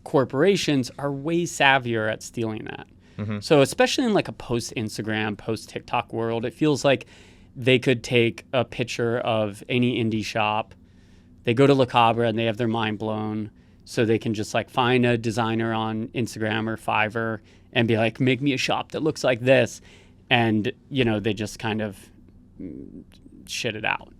corporations are way savvier at stealing that. Mm-hmm. So especially in like a post-Instagram, post-TikTok world, it feels like they could take a picture of any indie shop. They go to La Cabra and they have their mind blown. So they can just like find a designer on Instagram or Fiverr and be like, make me a shop that looks like this. And, they just kind of shit it out.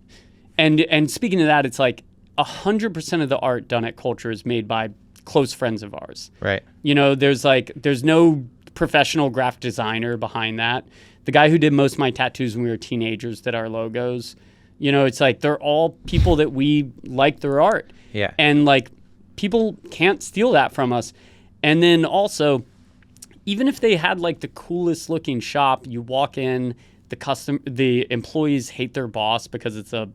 And speaking of that, it's like 100% of the art done at Culture is made by close friends of ours. Right. There's no professional graphic designer behind that. The guy who did most of my tattoos when we were teenagers did our logos. It's like they're all people that we like their art. Yeah. And like people can't steal that from us. And then also, even if they had like the coolest looking shop, you walk in, the employees hate their boss because it's a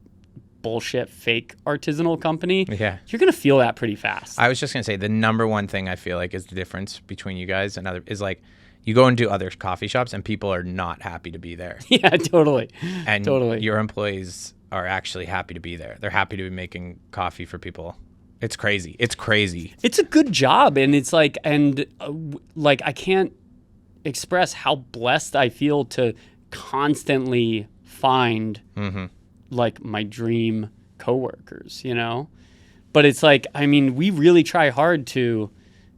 bullshit fake artisanal company, you're going to feel that pretty fast. I was just going to say the number one thing I feel like is the difference between you guys and other is like you go into other coffee shops and people are not happy to be there. Yeah, totally. And your employees are actually happy to be there. They're happy to be making coffee for people. It's crazy. It's crazy. It's a good job. And it's like, I can't express how blessed I feel to constantly find like my dream coworkers, you know? But it's like, I mean, we really try hard to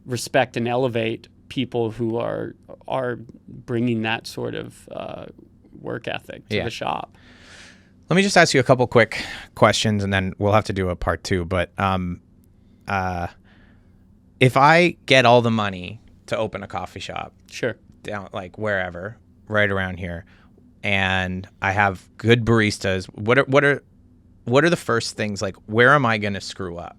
respect and elevate people who are bringing that sort of work ethic to the shop. Let me just ask you a couple quick questions, and then we'll have to do a part 2. But if I get all the money to open a coffee shop, sure, down like wherever, right around here, and I have good baristas, what are the first things, like where am I going to screw up?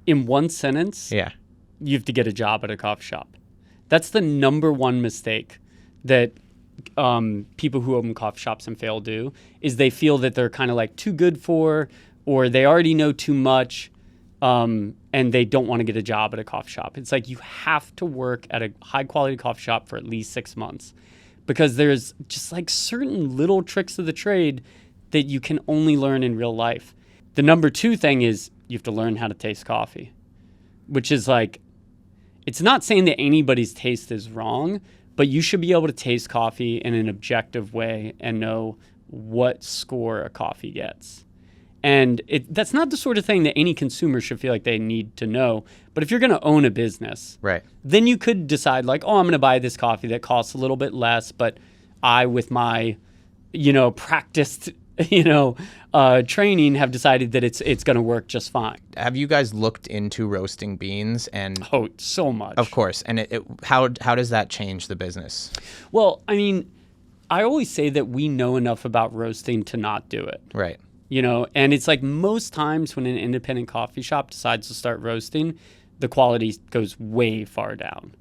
In one sentence, you have to get a job at a coffee shop. That's the number one mistake that people who open coffee shops and fail do, is they feel that they're kind of like too good for, or they already know too much, and they don't want to get a job at a coffee shop. It's like you have to work at a high quality coffee shop for at least 6 months, because there's just like certain little tricks of the trade that you can only learn in real life. The number 2 thing is you have to learn how to taste coffee, which is like, it's not saying that anybody's taste is wrong, but you should be able to taste coffee in an objective way and know what score a coffee gets. And that's not the sort of thing that any consumer should feel like they need to know. But if you're going to own a business, then you could decide like, oh, I'm going to buy this coffee that costs a little bit less, but I, with my, practiced, training, have decided that it's going to work just fine. Have you guys looked into roasting beans? And so much. Of course. And how does that change the business? Well, I mean, I always say that we know enough about roasting to not do it. Right. And it's like most times when an independent coffee shop decides to start roasting, the quality goes way far down.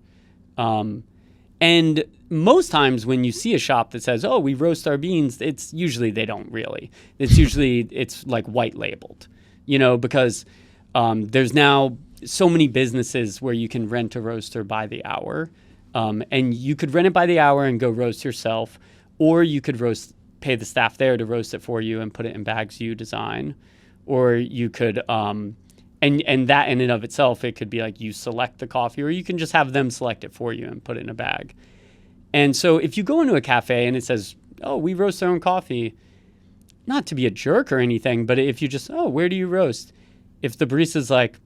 And most times when you see a shop that says, oh, we roast our beans, it's usually they don't really. It's like white labeled, because there's now so many businesses where you can rent a roaster by the hour. And you could rent it by the hour and go roast yourself, or you could pay the staff there to roast it for you and put it in bags you design. Or you could, and that in and of itself, it could be like you select the coffee, or you can just have them select it for you and put it in a bag. And so if you go into a cafe and it says, oh, we roast our own coffee, not to be a jerk or anything, but if you just, oh, where do you roast? If the barista's like,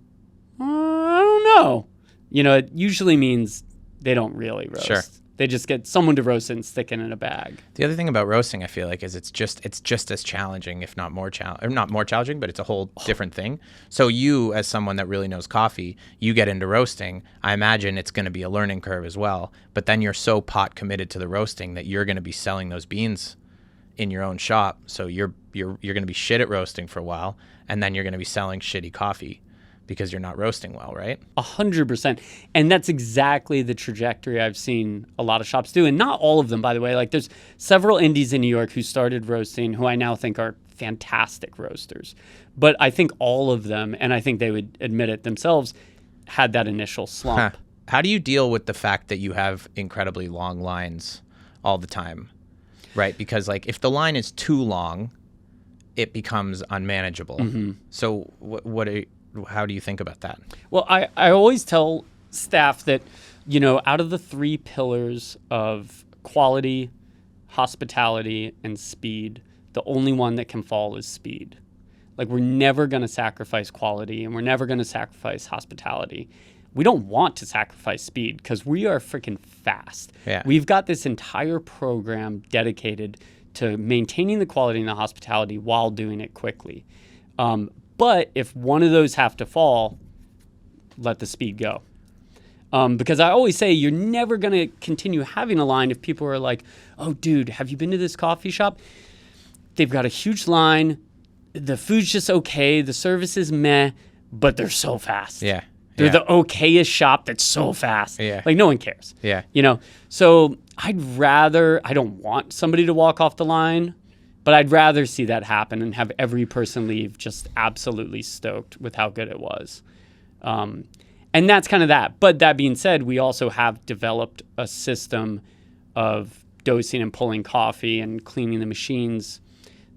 I don't know, it usually means they don't really roast. Sure. They just get someone to roast it and stick it in a bag. The other thing about roasting, I feel like, is it's just as challenging, if not more not more challenging, but it's a whole different thing. So you, as someone that really knows coffee, you get into roasting. I imagine it's going to be a learning curve as well. But then you're so pot committed to the roasting that you're going to be selling those beans in your own shop. So you're going to be shit at roasting for a while, and then you're going to be selling shitty coffee because you're not roasting well, right? 100%. And that's exactly the trajectory I've seen a lot of shops do. And not all of them, by the way. Like there's several indies in New York who started roasting who I now think are fantastic roasters. But I think all of them, and I think they would admit it themselves, had that initial slump. How do you deal with the fact that you have incredibly long lines all the time, right? Because like if the line is too long, it becomes unmanageable. Mm-hmm. So how do you think about that? Well, I always tell staff that, out of the 3 pillars of quality, hospitality, and speed, the only one that can fall is speed. Like we're never going to sacrifice quality and we're never going to sacrifice hospitality. We don't want to sacrifice speed because we are freaking fast. Yeah. We've got this entire program dedicated to maintaining the quality and the hospitality while doing it quickly. But if one of those have to fall, let the speed go. Because I always say you're never going to continue having a line if people are like, oh, dude, have you been to this coffee shop? They've got a huge line. The food's just okay. The service is meh, but they're so fast. Yeah. They're the okayest shop that's so fast. Yeah. Like no one cares. Yeah. You know, so I don't want somebody to walk off the line, but I'd rather see that happen and have every person leave just absolutely stoked with how good it was. And that's kind of that. But that being said, we also have developed a system of dosing and pulling coffee and cleaning the machines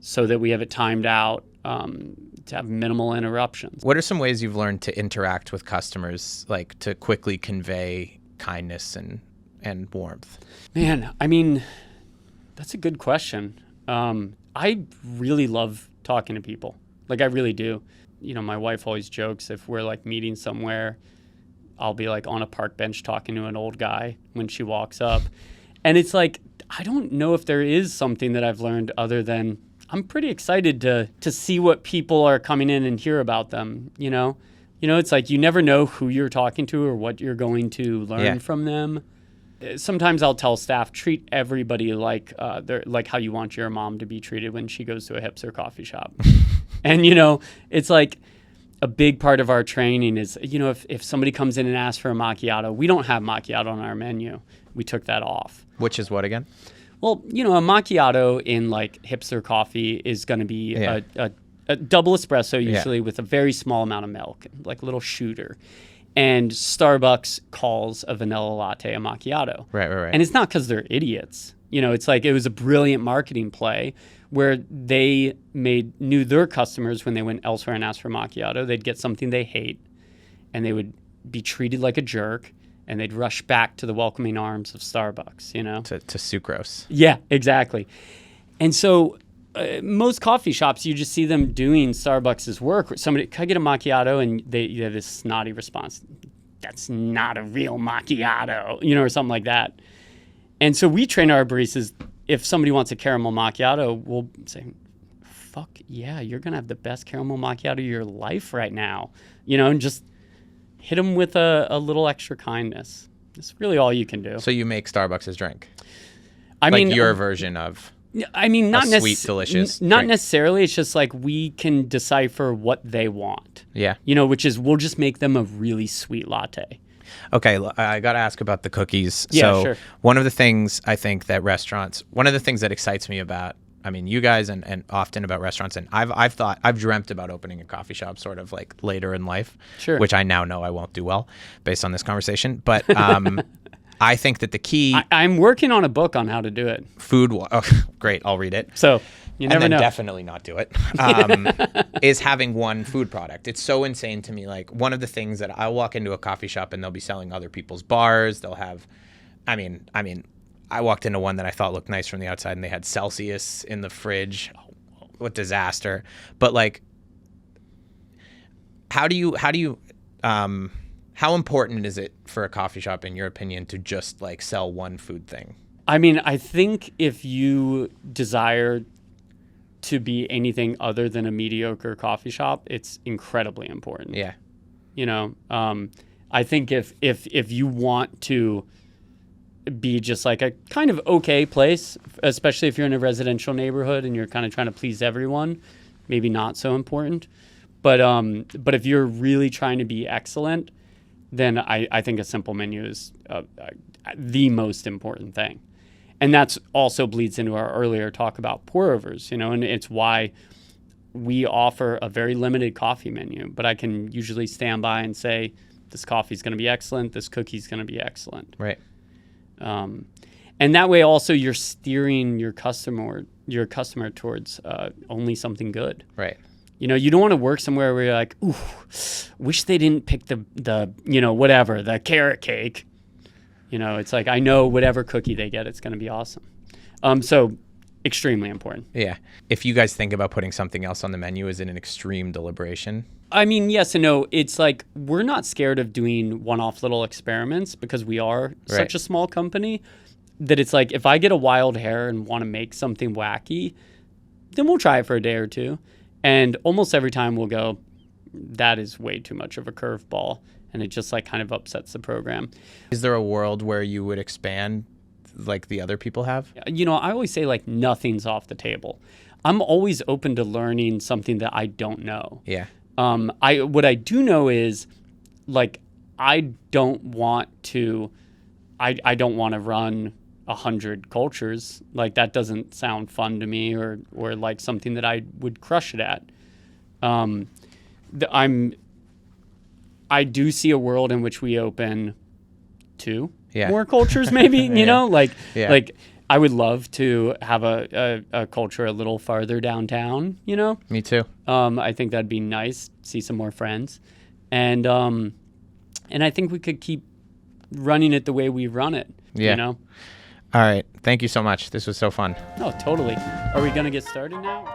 so that we have it timed out to have minimal interruptions. What are some ways you've learned to interact with customers, like to quickly convey kindness and warmth? Man, I mean, that's a good question. I really love talking to people. Like I really do. You know, my wife always jokes if we're like meeting somewhere, I'll be like on a park bench talking to an old guy when she walks up. And it's like, I don't know if there is something that I've learned other than I'm pretty excited to see what people are coming in and hear about them, you know? You know, it's like you never know who you're talking to or what you're going to learn from them. Sometimes I'll tell staff, treat everybody like they're like how you want your mom to be treated when she goes to a hipster coffee shop. And, you know, it's like a big part of our training is, you know, if somebody comes in and asks for a macchiato, we don't have macchiato on our menu. We took that off. Which is what again? Well, you know, a macchiato in like hipster coffee is going to be a double espresso usually with a very small amount of milk, like a little shooter. And Starbucks calls a vanilla latte a macchiato. Right. And it's not because they're idiots. You know, it's like it was a brilliant marketing play where they knew their customers when they went elsewhere and asked for macchiato, they'd get something they hate and they would be treated like a jerk and they'd rush back to the welcoming arms of Starbucks, you know? To sucrose. Yeah, exactly. And so most coffee shops, you just see them doing Starbucks' work. Somebody, can I get a macchiato? And they have this snotty response. That's not a real macchiato, you know, or something like that. And so we train our baristas, if somebody wants a caramel macchiato, we'll say, fuck yeah, you're going to have the best caramel macchiato of your life right now. You know, and just hit them with a little extra kindness. It's really all you can do. So you make Starbucks' drink? I mean, your version of... I mean, not sweet, delicious. Not drink. necessarily. It's just like we can decipher what they want. Yeah. You know, which is we'll just make them a really sweet latte. Okay, I got to ask about the cookies. Yeah, so sure. One of the things I think that one of the things that excites me about, I mean, you guys and often about restaurants, and I've dreamt about opening a coffee shop sort of like later in life, sure. which I now know I won't do well based on this conversation. But I think that the key... I'm working on a book on how to do it. Great, I'll read it. So you never know. Definitely not do it. Is having one food product. It's so insane to me. Like one of the things that I'll walk into a coffee shop and they'll be selling other people's bars. They'll have, I mean, I walked into one that I thought looked nice from the outside and they had Celsius in the fridge. Oh, what disaster. But like, how important is it for a coffee shop, in your opinion, to just like sell one food thing? I mean, I think if you desire to be anything other than a mediocre coffee shop, it's incredibly important. Yeah. You know, I think if you want to be just like a kind of okay place, especially if you're in a residential neighborhood and you're kind of trying to please everyone, maybe not so important. But if you're really trying to be excellent, then I think a simple menu is the most important thing. And that's also bleeds into our earlier talk about pour-overs, you know, and it's why we offer a very limited coffee menu. But I can usually stand by and say, this coffee's going to be excellent, this cookie's going to be excellent. Right. And that way also you're steering your customer towards only something good. Right. You know, you don't want to work somewhere where you're like, ooh, wish they didn't pick the you know, whatever, the carrot cake. You know, it's like, I know whatever cookie they get, it's going to be awesome. So extremely important. Yeah. If you guys think about putting something else on the menu, is it an extreme deliberation? I mean, yes and no. It's like, we're not scared of doing one-off little experiments because we are such a small company that it's like, if I get a wild hair and want to make something wacky, then we'll try it for a day or two. And almost every time we'll go, that is way too much of a curveball. And it just like kind of upsets the program. Is there a world where you would expand like the other people have? You know, I always say like nothing's off the table. I'm always open to learning something that I don't know. Yeah. What I do know is like I don't want to run 100 cultures. Like, that doesn't sound fun to me, or like something that I would crush it at. I do see a world in which we open 2 more cultures, maybe. You know, like I would love to have a culture a little farther downtown. You know, me too. I think that'd be nice. See some more friends, and I think we could keep running it the way we run it. Yeah. You know. All right. Thank you so much. This was so fun. Oh, totally. Are we gonna get started now?